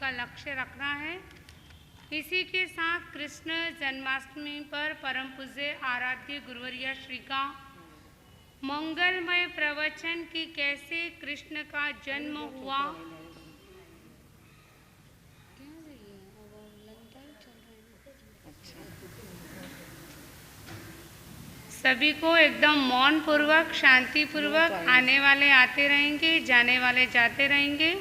का लक्ष्य रखना है। इसी के साथ कृष्ण जन्माष्टमी पर परम पूज्य आराध्य गुरुवर्य श्री का मंगलमय प्रवचन कि कैसे कृष्ण का जन्म हुआ, सभी को एकदम मौन पूर्वक शांति पूर्वक, आने वाले आते रहेंगे, जाने वाले जाते रहेंगे।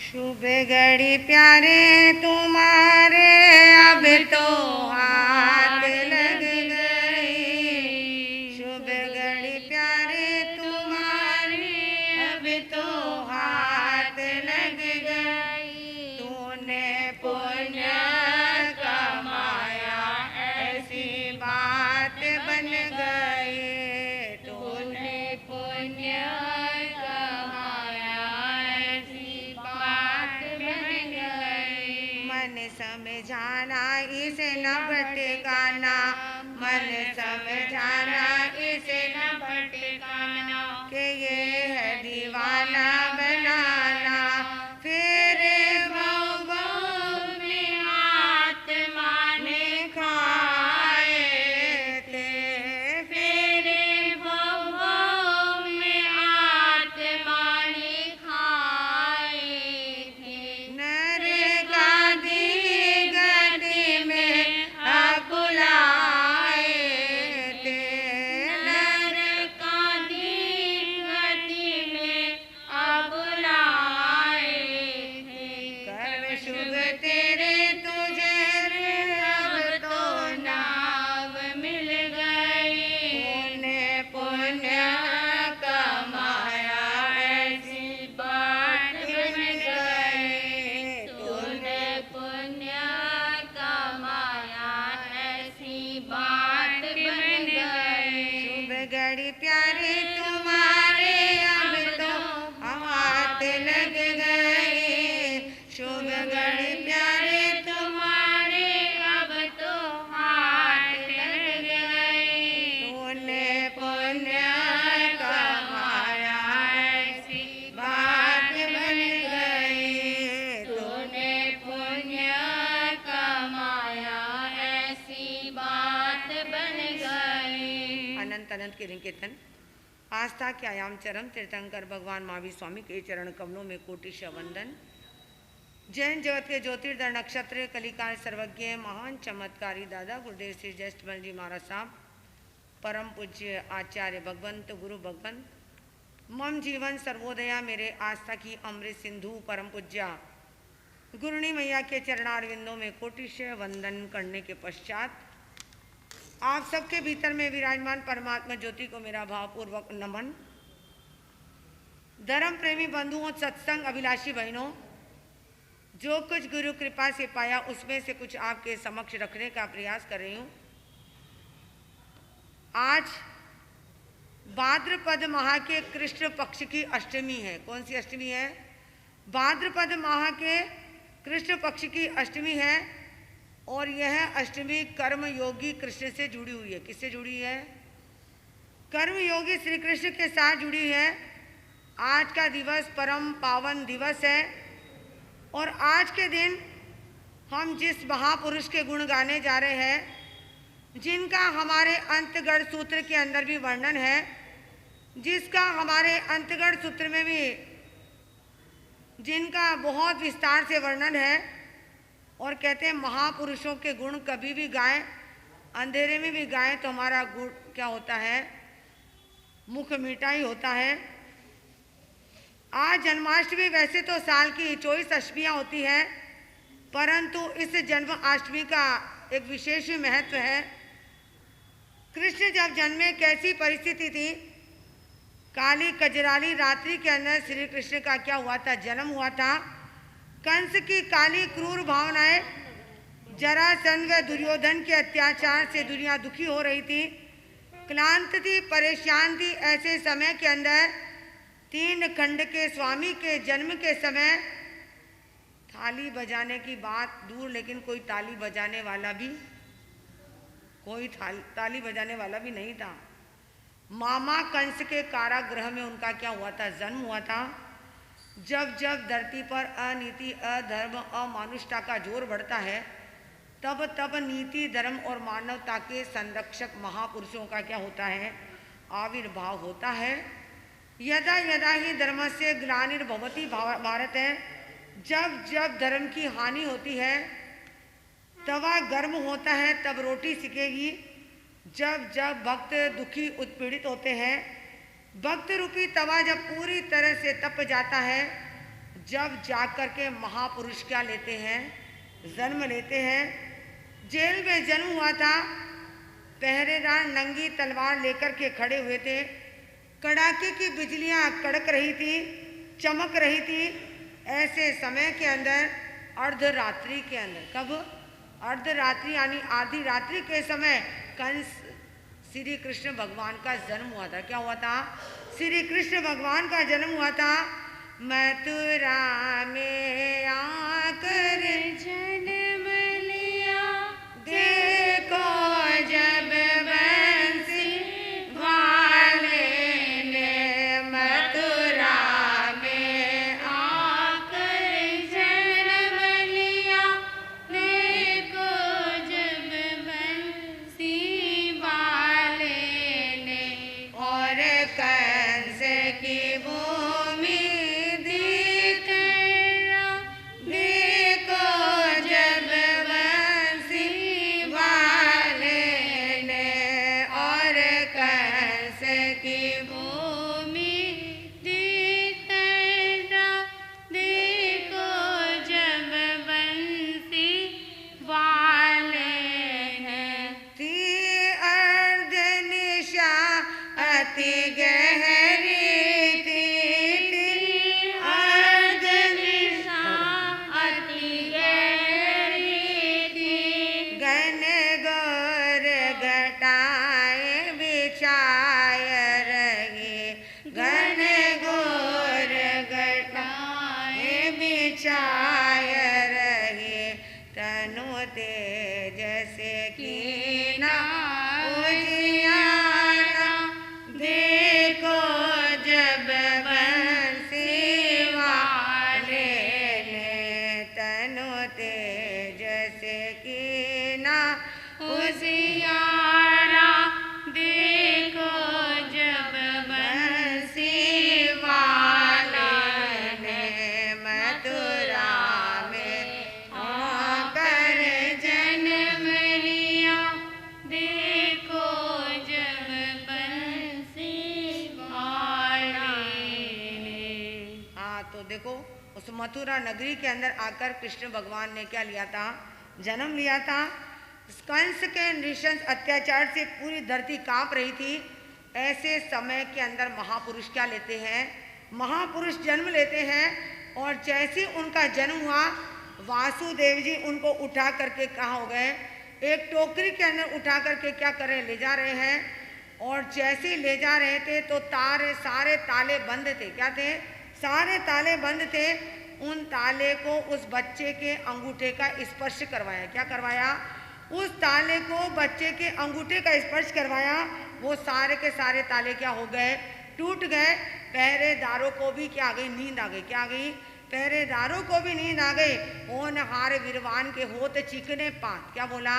शुभ घड़ी प्यारे तुम्हारे अब तो हाथ लग गई, शुभ घड़ी प्यारे तुम्हारे अब तो हाथ लग गई। तूने पुण्य कमाया ऐसी बात बन गई, तूने पुण्य समझाना इसे न भटकाना, मन समझाना इसे न भटकाना, कि ये है दीवाना बनाना। फिर भव में आत्मा ने खाए थे, फिर भव में आत्मा ने खाए थे। नर प्यारे तुम्हारे अब तो हाथ लग गए, शुभ घड़ी प्यारे तुम्हारे अब तो हाथ लग गए। तूने पुण्य कमाया ऐसी बात बन गई, तूने पुण्य कमाया ऐसी बात बन गई। अनंत अनंत के कीर्तन। आस्था के आयाम चरम तीर्थंकर भगवान महावीर स्वामी के चरण कमलों में कोटिशः वंदन। जैन जगत के ज्योतिर्धर नक्षत्र कलिकाल सर्वज्ञ महान चमत्कारी दादा गुरुदेव श्री जयस्तमल जी महाराज साहब, परम पूज्य आचार्य भगवंत गुरु भगवंत, मम जीवन सर्वोदया मेरे आस्था की अमृत सिंधु परम पूज्या गुरुणी मैया के चरणारविंदों में कोटिशः वंदन करने के पश्चात आप सबके भीतर में विराजमान परमात्मा ज्योति को मेरा भावपूर्वक नमन। धर्म प्रेमी बंधुओं, सत्संग अभिलाषी बहनों, जो कुछ गुरु कृपा से पाया उसमें से कुछ आपके समक्ष रखने का प्रयास कर रही हूँ। आज भाद्रपद माह के कृष्ण पक्ष की अष्टमी है। कौन सी अष्टमी है? भाद्रपद माह के कृष्ण पक्ष की अष्टमी है और यह अष्टमी कर्म योगी कृष्ण से जुड़ी हुई है। किससे जुड़ी है? कर्म योगी श्री कृष्ण के साथ जुड़ी है। आज का दिवस परम पावन दिवस है और आज के दिन हम जिस महापुरुष के गुण गाने जा रहे हैं, जिनका हमारे अंतगढ़ सूत्र के अंदर भी वर्णन है, जिसका हमारे अंतगढ़ सूत्र में भी जिनका बहुत विस्तार से वर्णन है, और कहते हैं महापुरुषों के गुण कभी भी गाएं, अंधेरे में भी गाएं तो हमारा गुण क्या होता है? मुख मीठा ही होता है। आज जन्माष्टमी वैसे तो साल की 24 अष्टमियाँ होती है, परंतु इस जन्माष्टमी का एक विशेष महत्व है। कृष्ण जब जन्मे कैसी परिस्थिति थी? काली कजराली रात्रि के अंदर श्री कृष्ण का क्या हुआ था? जन्म हुआ था। कंस की काली क्रूर भावनाएं, जरासंध व दुर्योधन के अत्याचार से दुनिया दुखी हो रही थी, क्लांत थी, परेशान थी। ऐसे समय के अंदर तीन खंड के स्वामी के जन्म के समय थाली बजाने की बात दूर, लेकिन कोई ताली बजाने वाला भी नहीं था। मामा कंस के कारागृह में उनका क्या हुआ था, जन्म हुआ था। जब जब धरती पर अनीति, अधर्म, अमानुषता का जोर बढ़ता है, तब तब नीति, धर्म और मानवता के संरक्षक महापुरुषों का क्या होता है, आविर्भाव होता है। यदा यदा ही धर्म से ग्लानिर्भवति भारत है, जब जब धर्म की हानि होती है, तवा गर्म होता है तब रोटी सिकेगी। जब जब भक्त दुखी उत्पीड़ित होते हैं, भक्त रूपी तवा जब पूरी तरह से तप जाता है, जब जाकर के महापुरुष क्या लेते हैं, जन्म लेते हैं। जेल में जन्म हुआ था, पहरेदार नंगी तलवार लेकर के खड़े हुए थे, कड़ाके की बिजलियां कड़क रही थी, चमक रही थी। ऐसे समय के अंदर अर्धरात्रि के अंदर, कब, अर्धरात्रि यानी आधी रात्रि के समय कंस श्री कृष्ण भगवान का जन्म हुआ था। क्या हुआ था, श्री कृष्ण भगवान का जन्म हुआ था। मथुरा में आकर जन्म लिया, देखो जब बंसी वाले ने मथुरा में आकर जन्म लिया, देखो जब बंसी वाले ने, और कंस की भूमि मथुरा नगरी के अंदर आकर कृष्ण भगवान ने क्या लिया था, जन्म लिया था। कंस के नृशंस अत्याचार से पूरी धरती कांप रही थी। ऐसे समय के अंदर महापुरुष क्या लेते हैं, महापुरुष जन्म लेते हैं। और जैसे उनका जन्म हुआ, वासुदेव जी उनको उठा करके कहाँ हो गए, एक टोकरी के अंदर उठा करके क्या कर रहे, ले जा रहे हैं। और जैसे ले जा रहे थे तो सारे ताले बंद थे। क्या थे, सारे ताले बंद थे। उन ताले को उस बच्चे के अंगूठे का स्पर्श करवाया। क्या करवाया, उस ताले को बच्चे के अंगूठे का स्पर्श करवाया। वो सारे के सारे ताले क्या हो गए, टूट गए। पहरेदारों को भी क्या आ गई, नींद आ गई। क्या आ गई, पहरेदारों को भी नींद आ गई। होनहार वीरवान के होत चिकने पात। क्या बोला,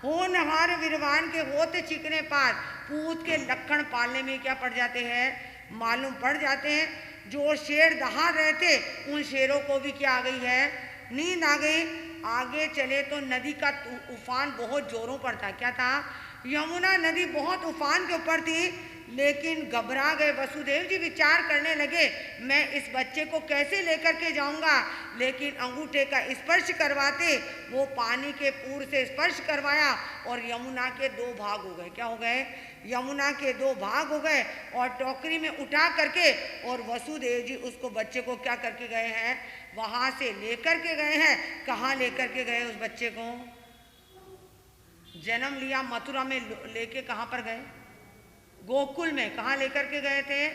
होनहार वीरवान के होत चिकने पात। पूत के लक्षण पालने में क्या पड़ जाते हैं, मालूम पड़ जाते हैं। जो शेर दहाड़ रहे थे, उन शेरों को भी क्या आ गई है, नींद आ गई। आगे चले तो नदी का उफान बहुत जोरों पर था। क्या था, यमुना नदी बहुत उफान के ऊपर थी। लेकिन घबरा गए वसुदेव जी, विचार करने लगे मैं इस बच्चे को कैसे लेकर के जाऊंगा। लेकिन अंगूठे का स्पर्श करवाते, वो पानी के पूर से स्पर्श करवाया और यमुना के दो भाग हो गए। क्या हो गए, यमुना के दो भाग हो गए। और टोकरी में उठा करके और वसुदेव जी उसको बच्चे को क्या करके गए हैं, वहां से लेकर के गए हैं। कहाँ लेकर के गए, उस बच्चे को जन्म लिया मथुरा में, लेके कहाँ पर गए, गोकुल में। कहाँ लेकर के गए थे,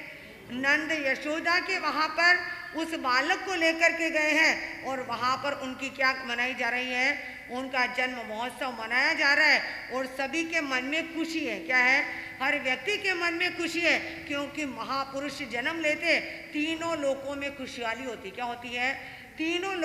नंद यशोदा के वहां पर उस बालक को लेकर के गए हैं और वहाँ पर उनकी क्या मनाई जा रही है, उनका जन्म महोत्सव मनाया जा रहा है और सभी के मन में खुशी है। क्या है? हर व्यक्ति के मन में खुशी है, क्योंकि महापुरुष जन्म लेते तीनों लोकों में खुशहाली होती। क्या होती है? तीनों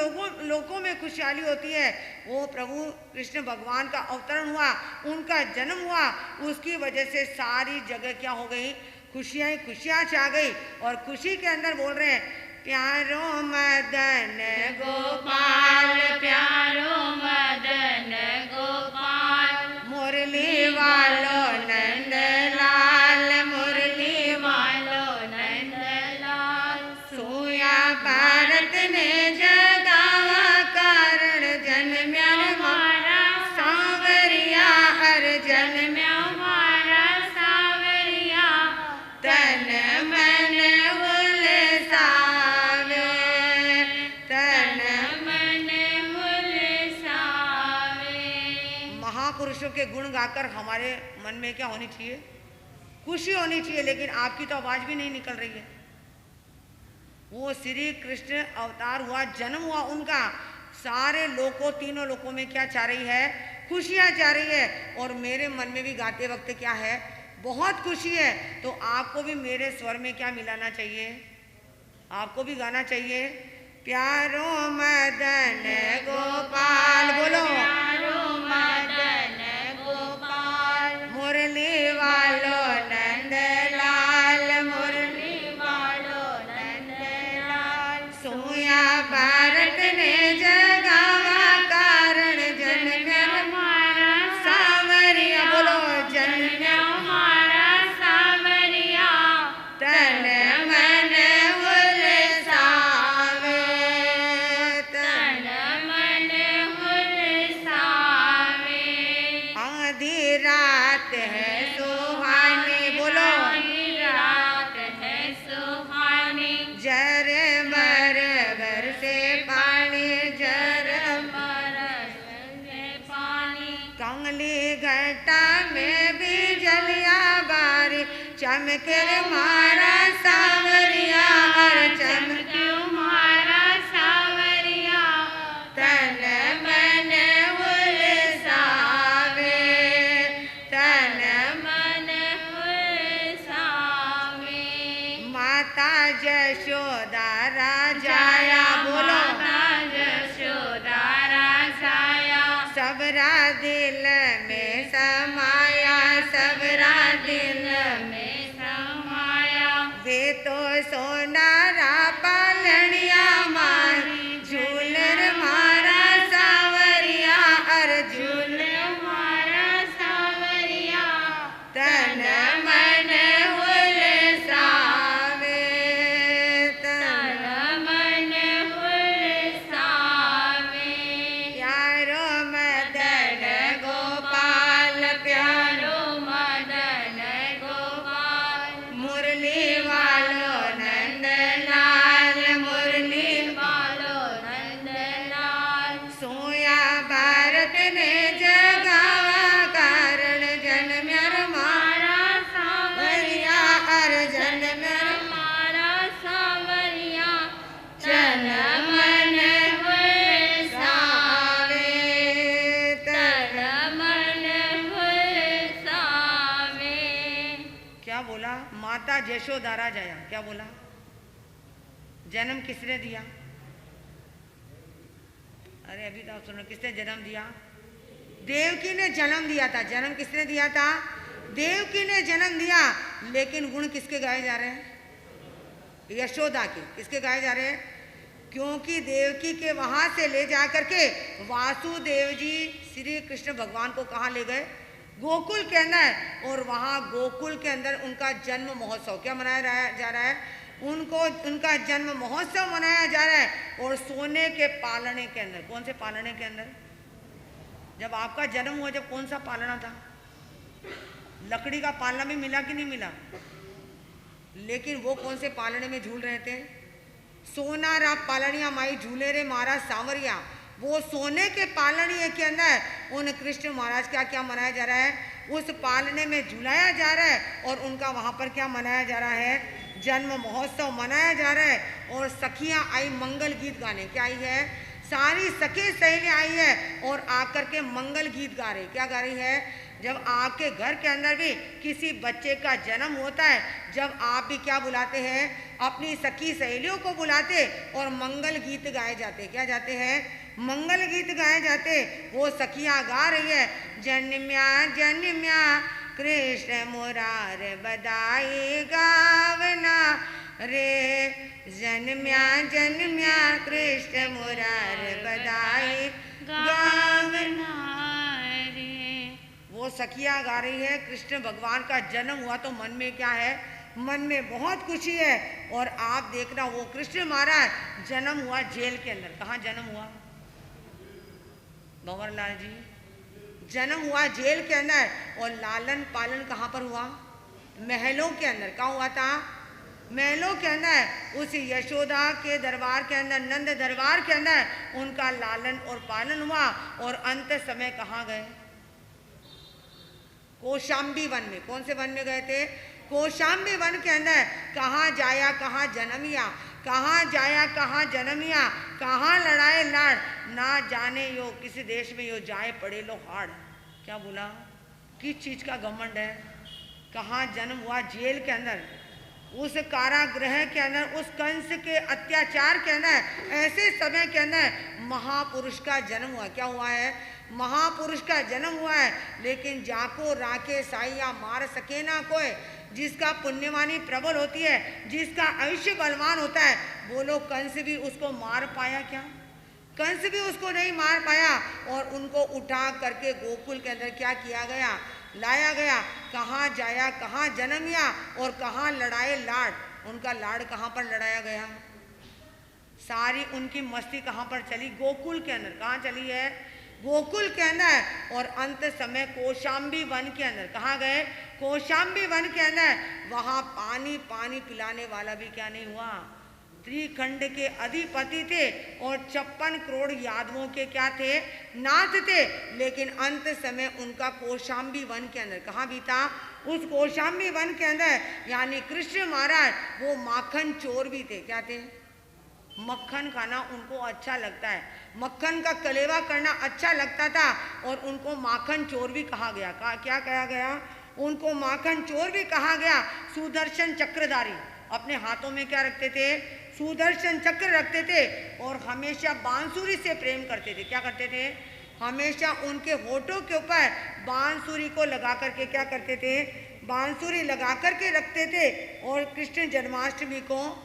लोकों में खुशहाली होती है। वो प्रभु कृष्ण भगवान का अवतरण हुआ, उनका जन्म हुआ, उसकी वजह से सारी जगह क्या हो गई? खुशियाँ ही खुशियाँ छा गई। और खुशी के अंदर बोल रहे हैं, प्यारो मदन गोपाल, प्यारो मदन गोपाल, मुरली वालो नंद लाल, मुरली वालो नंद लाल, सोया भारत ने जगावा कारण जन्म्या हमारा सांवरिया, हर जन्म्या हमारा सांवरिया, तन मन उल्लासावे, तन मन उल्लासावे। महापुरुषों के गुण गाकर हमारे मन में क्या होनी चाहिए? खुशी होनी चाहिए। लेकिन आपकी तो आवाज भी नहीं निकल रही है। वो श्री कृष्ण अवतार हुआ, जन्म हुआ उनका, सारे लोगों तीनों लोगों में क्या चाह रही है? खुशियाँ चाह रही है। और मेरे मन में भी गाते वक्त क्या है? बहुत खुशी है। तो आपको भी मेरे स्वर में क्या मिलाना चाहिए? आपको भी गाना चाहिए, प्यारो मदन गोपाल, बोलो प्यारो मदन गोपाल, मुरली वालो नंद लाल, मुरली वालो नंद लाल, सोया भारत ने जगावा कारण जन्म्या हमारा सांवरिया, बोलो जन्म्या हमारा सांवरिया, तन मन उल्लासावे, तन मन उल्लासावे। आधी रात है सुहानी, बोलो रात है सुहानी, जर मर घर से पानी, जर बरस पानी, कंगली घटा में भी जलिया बारी, चमके मारा सांवरिया, हर चमके तुम्हारा सांवरिया, तन मन उल्लासावे, तन मन उल्लासावे। माता जशोदा राजाया, बोलो माता यशोदा राजाया, सबरा दिल में समाया, सबरा दिल में समाया, वे तो सोनारा पालनिया मारी, झूलर मारा सांवरिया, हर झूल हमारा सांवरिया, तन मन उल्लासावे, तन मन उल्लासावे। प्यारो मदन गोपाल, प्यारो मदन गोपाल, मुरली वालो नंद लाल, मुरली वालो नंद लाल, सोया भारत ने जगावा कारण जन्म्या हमारा सांवरिया, सांवरिया, हर जन्म्या हमारा सांवरिया, तन मन उल्लासावे, तन तन मन उल्लासावे। क्या बोला? माता यशोदारा जाया, क्या बोला? जन्म किसने दिया? अरे अभी तो आप सुनो, किसने जन्म दिया? देवकी ने जन्म दिया था। जन्म किसने दिया था? देवकी ने जन्म दिया। लेकिन गुण किसके गाए जा रहे हैं? यशोदा के। किसके गाए जा रहे हैं? क्योंकि देवकी के वहां से ले जा करके वासुदेव जी श्री कृष्ण भगवान को कहाँ ले गए? गोकुल के अंदर। और वहाँ गोकुल के अंदर उनका जन्म महोत्सव क्या मनाया जा रहा है? उनका जन्म महोत्सव मनाया जा रहा है। और सोने के पालने के अंदर, कौन से पालने के अंदर? जब आपका जन्म हुआ, जब कौन सा पालना था? लकड़ी का पालना भी मिला कि नहीं मिला? लेकिन वो कौन से पालने में झूल रहे थे? सोना रा पालनिया माई झूले रे महाराज सांवरिया। वो सोने के पालनीय के अंदर उन कृष्ण महाराज का क्या मनाया जा रहा है? उस पालने में झुलाया जा रहा है। और उनका वहाँ पर क्या मनाया जा रहा है? जन्म महोत्सव मनाया जा रहा है और सखियां आई मंगल गीत गाने। क्या आई है? सारी सखी सहेलियां आई है और आकर के मंगल गीत गा रही। क्या गा रही है? जब आपके घर के अंदर भी किसी बच्चे का जन्म होता है, जब आप भी क्या बुलाते हैं? अपनी सखी सहेलियों को बुलाते और मंगल गीत गाए जाते। क्या जाते हैं? मंगल गीत गाए जाते। वो सखियां गा रही है, जन्म्या जन्म्या कृष्ण मुरार बधाई गावना रे, जन्म्या जन्म्या कृष्ण मुरार बधाई गावना रे। वो सखियां गा रही है, कृष्ण भगवान का जन्म हुआ तो मन में क्या है? मन में बहुत खुशी है। और आप देखना वो कृष्ण महाराज जन्म हुआ जेल के अंदर। कहाँ जन्म हुआ? भंवरलाल जी, जन्म हुआ जेल के अंदर और लालन पालन कहाँ पर हुआ? महलों के अंदर। कहाँ हुआ था? महलों के अंदर। उस यशोदा के दरबार के अंदर, नंद दरबार के अंदर उनका लालन और पालन हुआ। और अंत समय कहाँ गए? कौशाम्बी वन में। कौन से वन में गए थे? कौशाम्बी वन के अंदर। कहाँ जाया कहाँ जन्मिया, कहाँ जाया कहाँ जन्मिया, कहाँ लड़ाए लाड़, ना जाने यो किसी देश में यो जाए पड़े लो हाड़। क्या बोला? किस चीज का घमंड है? कहाँ जन्म हुआ? जेल के अंदर, उस कारागृह के अंदर, उस कंस के अत्याचार के अंदर, ऐसे समय के अंदर महापुरुष का जन्म हुआ। क्या हुआ है? महापुरुष का जन्म हुआ है। लेकिन जाको राखे साइया मार सके ना कोई। जिसका पुण्यवानी प्रबल होती है, जिसका आयुष्य बलवान होता है, बोलो कंस भी उसको मार पाया क्या? कंस भी उसको नहीं मार पाया। और उनको उठा करके गोकुल के अंदर क्या किया गया? लाया गया। कहाँ जाया कहाँ जन्मिया और कहाँ लड़ाए लाड़। उनका लाड़ कहाँ पर लड़ाया गया? सारी उनकी मस्ती कहाँ पर चली? गोकुल के अंदर। कहाँ चली है? गोकुल के अंदर। और अंत समय कौशाम्बी वन के अंदर। कहाँ गए? कौशाम्बी वन के अंदर। वहाँ पानी पानी पिलाने वाला भी क्या नहीं हुआ? त्रिखंड के अधिपति थे और 56 करोड़ यादवों के क्या थे? नाथ थे। लेकिन अंत समय उनका कौशाम्बी वन के अंदर कहाँ बीता? उस कौशाम्बी वन के अंदर। यानी कृष्ण महाराज वो माखन चोर भी थे। क्या थे? मक्खन खाना उनको अच्छा लगता है, मक्खन का कलेवा करना अच्छा लगता था। और उनको माखन चोर भी कहा गया। क्या कहा गया? उनको माखन चोर भी कहा गया। सुदर्शन चक्रधारी। अपने हाथों में क्या रखते थे? सुदर्शन चक्र रखते थे। और हमेशा बांसुरी से प्रेम करते थे। क्या करते थे? हमेशा उनके होठों के ऊपर बांसुरी को लगा करके क्या करते थे? बांसुरी लगा करके रखते थे। और कृष्ण जन्माष्टमी को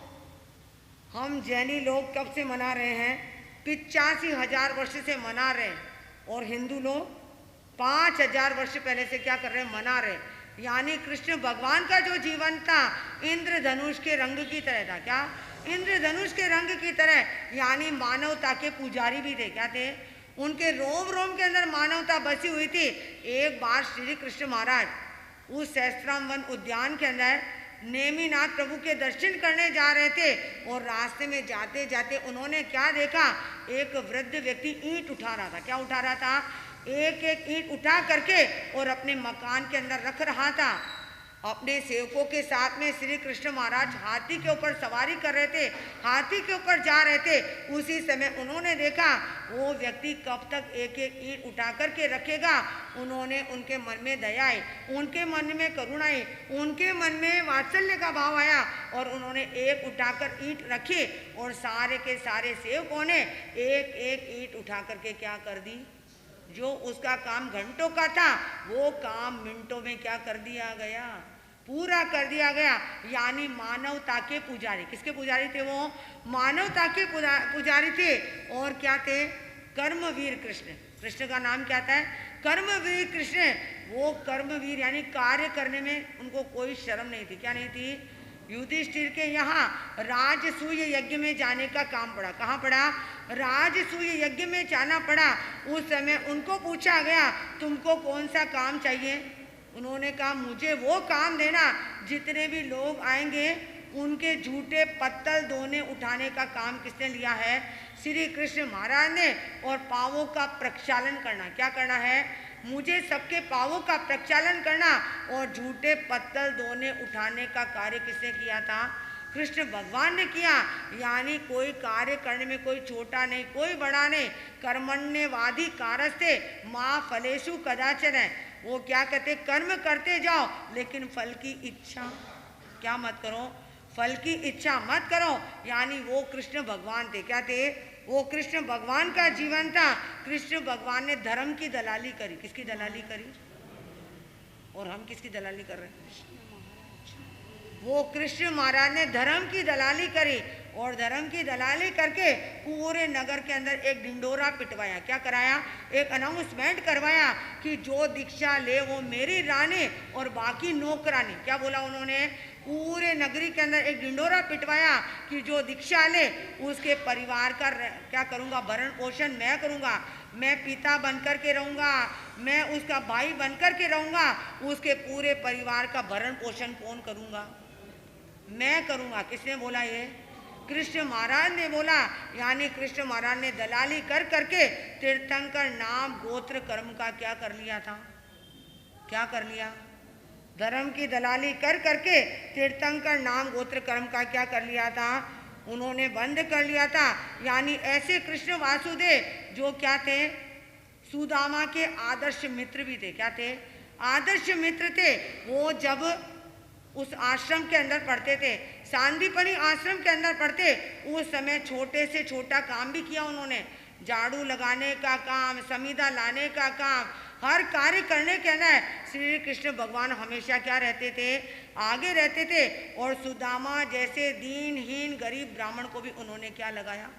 हम जैनी लोग कब से मना रहे हैं? 85,000 वर्ष से मना रहे हैं। और हिंदू लोग 5,000 वर्ष पहले से क्या कर रहे हैं? मना रहे हैं। यानी कृष्ण भगवान का जो जीवन था इंद्रधनुष के रंग की तरह था। क्या? इंद्रधनुष के रंग की तरह। यानी मानवता के पुजारी भी थे। क्या थे? उनके रोम रोम के अंदर मानवता बसी हुई थी। एक बार श्री कृष्ण महाराज उस सहस्त्राम वन उद्यान के अंदर नेमिनाथ प्रभु के दर्शन करने जा रहे थे। और रास्ते में जाते जाते उन्होंने क्या देखा? एक वृद्ध व्यक्ति ईंट उठा रहा था। क्या उठा रहा था? एक एक ईंट उठा करके और अपने मकान के अंदर रख रहा था। अपने सेवकों के साथ में श्री कृष्ण महाराज हाथी के ऊपर सवारी कर रहे थे, हाथी के ऊपर जा रहे थे। उसी समय उन्होंने देखा वो व्यक्ति कब तक एक एक ईंट उठा करके रखेगा। उन्होंने उनके मन में दया आई, उनके मन में करुणा आई, उनके मन में वात्सल्य का भाव आया। और उन्होंने एक उठाकर ईंट रखी और सारे के सारे सेवकों ने एक एक ईंट उठा करके क्या कर दी? जो उसका काम घंटों का था वो काम मिनटों में क्या कर दिया गया? पूरा कर दिया गया। यानी मानवता के पुजारी। किसके पुजारी थे वो? मानवता के पुजारी थे। और क्या थे? कर्मवीर कृष्ण। कृष्ण का नाम क्या था? कर्मवीर कृष्ण। वो कर्मवीर यानी कार्य करने में उनको कोई शर्म नहीं थी। क्या नहीं थी? युधिष्ठिर के यहाँ राजसूय यज्ञ में जाने का काम पड़ा। कहाँ पड़ा? राजसूय यज्ञ में जाना पड़ा। उस समय उनको पूछा गया तुमको कौन सा काम चाहिए? उन्होंने कहा मुझे वो काम देना जितने भी लोग आएंगे उनके झूठे पत्तल धोने उठाने का काम किसने लिया है? श्री कृष्ण महाराज ने। और पावों का प्रक्षालन करना। क्या करना है? मुझे सबके पावों का प्रक्षालन करना। और झूठे पत्तल धोने उठाने का कार्य किसने किया था? कृष्ण भगवान ने किया। यानी कोई कार्य करने में कोई छोटा नहीं, कोई बड़ा नहीं। कर्मण्यवादी कारस्ते माँ फलेषु कदाचन है। वो क्या कहते, कर्म करते जाओ लेकिन फल की इच्छा क्या मत करो, फल की इच्छा मत करो। यानी वो कृष्ण भगवान थे। क्या थे? वो कृष्ण भगवान का जीवन था। कृष्ण भगवान ने धर्म की दलाली करी। किसकी दलाली करी? और हम किसकी दलाली कर रहे हैं? वो कृष्ण महाराज ने धर्म की दलाली करी और धर्म की दलाली करके पूरे नगर के अंदर एक ढिंडोरा पिटवाया। क्या कराया? एक अनाउंसमेंट करवाया कि जो दीक्षा ले वो मेरी रानी और बाकी नौकरानी। क्या बोला उन्होंने? पूरे नगरी के अंदर एक ढिंडोरा पिटवाया कि जो दीक्षा ले उसके परिवार का क्या करूँगा, भरण पोषण मैं करूँगा। मैं पिता बनकर के रहूँगा, मैं उसका भाई बनकर के रहूँगा, उसके पूरे परिवार का भरण पोषण कौन करूँगा? मैं करूँगा। किसने बोला? ये कृष्ण महाराज ने बोला। यानी कृष्ण महाराज ने दलाली कर करके तीर्थंकर नाम गोत्र कर्म का क्या कर लिया था? क्या कर लिया? धर्म की दलाली कर करके तीर्थंकर नाम गोत्र कर्म का क्या कर लिया था? उन्होंने बंद कर लिया था। यानी ऐसे कृष्ण वासुदेव जो क्या थे? सुदामा के आदर्श मित्र भी थे। क्या थे? आदर्श मित्र थे। वो जब उस आश्रम के अंदर पढ़ते थे, सांदीपनी आश्रम के अंदर पढ़ते, उस समय छोटे से छोटा काम भी किया उन्होंने। झाड़ू लगाने का काम, समीधा लाने का काम, हर कार्य करने के अंदर श्री कृष्ण भगवान हमेशा क्या रहते थे? आगे रहते थे। और सुदामा जैसे दीनहीन गरीब ब्राह्मण को भी उन्होंने क्या लगाया?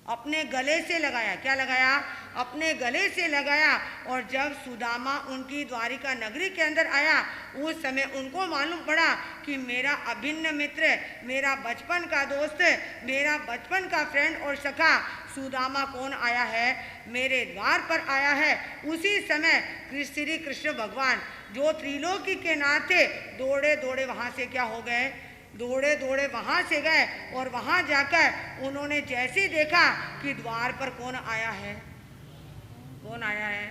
अपने गले से लगाया। क्या लगाया? अपने गले से लगाया। और जब सुदामा उनकी द्वारिका नगरी के अंदर आया, उस समय उनको मालूम पड़ा कि मेरा अभिन्न मित्र, मेरा बचपन का दोस्त, मेरा बचपन का फ्रेंड और सखा सुदामा कौन आया है? मेरे द्वार पर आया है। उसी समय श्री कृष्ण भगवान जो त्रिलोकी के नाथ थे, दौड़े दौड़े वहाँ से क्या हो गए? दौड़े दौड़े वहाँ से गए और वहाँ जाकर उन्होंने जैसे देखा कि द्वार पर कौन आया है? कौन आया है?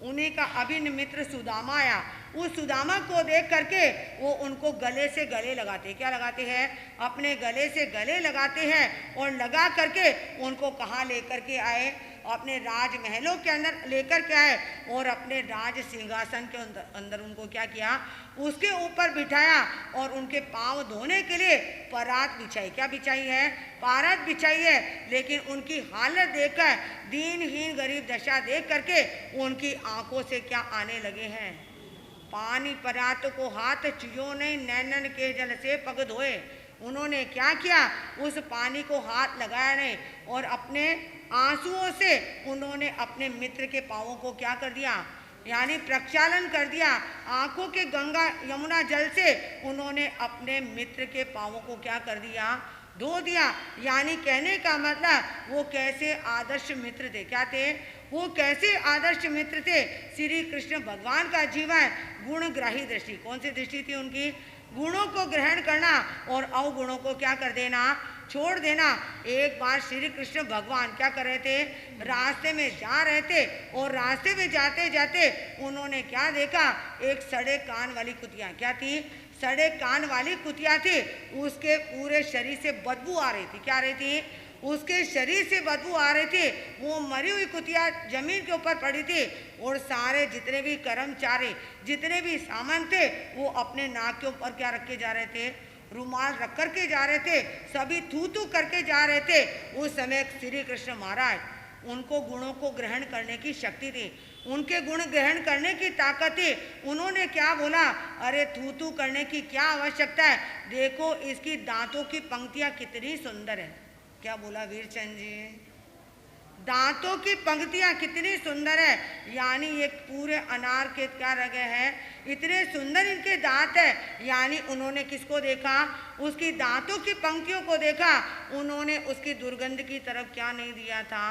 उन्हीं का अभिन्न मित्र सुदामा आया। उस सुदामा को देख करके वो उनको गले से गले लगाते। क्या लगाते हैं? अपने गले से गले लगाते हैं और लगा करके उनको कहाँ लेकर के आए? अपने राजमहलों के अंदर लेकर के आए और अपने राज सिंहासन के अंदर उनको क्या किया? उसके ऊपर बिठाया और उनके पांव धोने के लिए परात बिछाई। क्या बिछाई है? पारत बिछाई है। लेकिन उनकी हालत देखकर, दीनहीन गरीब दशा देख करके उनकी आंखों से क्या आने लगे हैं? पानी परात को हाथ चुयो नहीं, नैनन के जल से पग धोए। उन्होंने क्या किया? उस पानी को हाथ लगाया नहीं और अपने आंसुओं से उन्होंने अपने मित्र के पांवों को क्या कर दिया? यानी प्रक्षालन कर दिया। आंखों के गंगा यमुना जल से उन्होंने अपने मित्र के पांवों को क्या कर दिया? धो दिया। यानी कहने का मतलब वो कैसे आदर्श मित्र थे? क्या थे? वो कैसे आदर्श मित्र थे? श्री कृष्ण भगवान का जीवन गुणग्राही दृष्टि। कौन सी दृष्टि थी उनकी? गुणों को ग्रहण करना और अवगुणों को क्या कर देना? छोड़ देना। एक बार श्री कृष्ण भगवान क्या कर रहे थे? रास्ते में जा रहे थे और रास्ते में जाते जाते उन्होंने क्या देखा? एक सड़े कान वाली कुतिया। क्या थी? सड़े कान वाली कुतिया थी। उसके पूरे शरीर से बदबू आ रही थी। क्या आ रही थी? उसके शरीर से बदबू आ रही थी। वो मरी हुई कुतिया जमीन के ऊपर पड़ी थी और सारे जितने भी कर्मचारी, जितने भी सामान थे, वो अपने नाक के ऊपर क्या रख के जा रहे थे? रुमाल रख करके जा रहे थे। सभी थू थू करके जा रहे थे। उस समय श्री कृष्ण महाराज, उनको गुणों को ग्रहण करने की शक्ति थी, उनके गुण ग्रहण करने की ताकत थी। उन्होंने क्या बोला? अरे थू थू करने की क्या आवश्यकता है? देखो इसकी दांतों की पंक्तियां कितनी सुंदर है। क्या बोला वीरचंद जी? दांतों की पंक्तियां कितनी सुंदर है। यानी ये पूरे अनार के क्या लगे हैं? इतने सुंदर इनके दांत है। यानी उन्होंने किसको देखा? उसकी दांतों की पंक्तियों को देखा। उन्होंने उसकी दुर्गंध की तरफ क्या नहीं दिया था?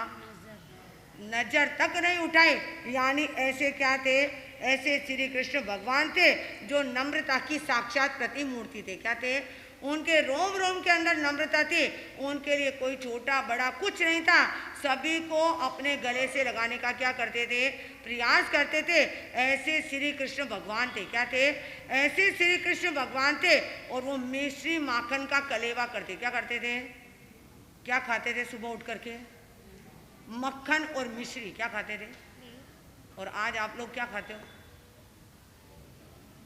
नजर तक नहीं उठाई। यानी ऐसे क्या थे? ऐसे श्री कृष्ण भगवान थे जो नम्रता की साक्षात प्रतिमूर्ति थे। क्या थे? उनके रोम रोम के अंदर नम्रता थी, उनके लिए कोई छोटा बड़ा कुछ नहीं था, सभी को अपने गले से लगाने का क्या करते थे, प्रयास करते थे। ऐसे श्री कृष्ण भगवान थे, क्या थे, ऐसे श्री कृष्ण भगवान थे। और वो मिश्री माखन का कलेवा करते, क्या करते थे, क्या खाते थे सुबह उठ करके, मक्खन और मिश्री, क्या खाते थे। और आज आप लोग क्या खाते हो,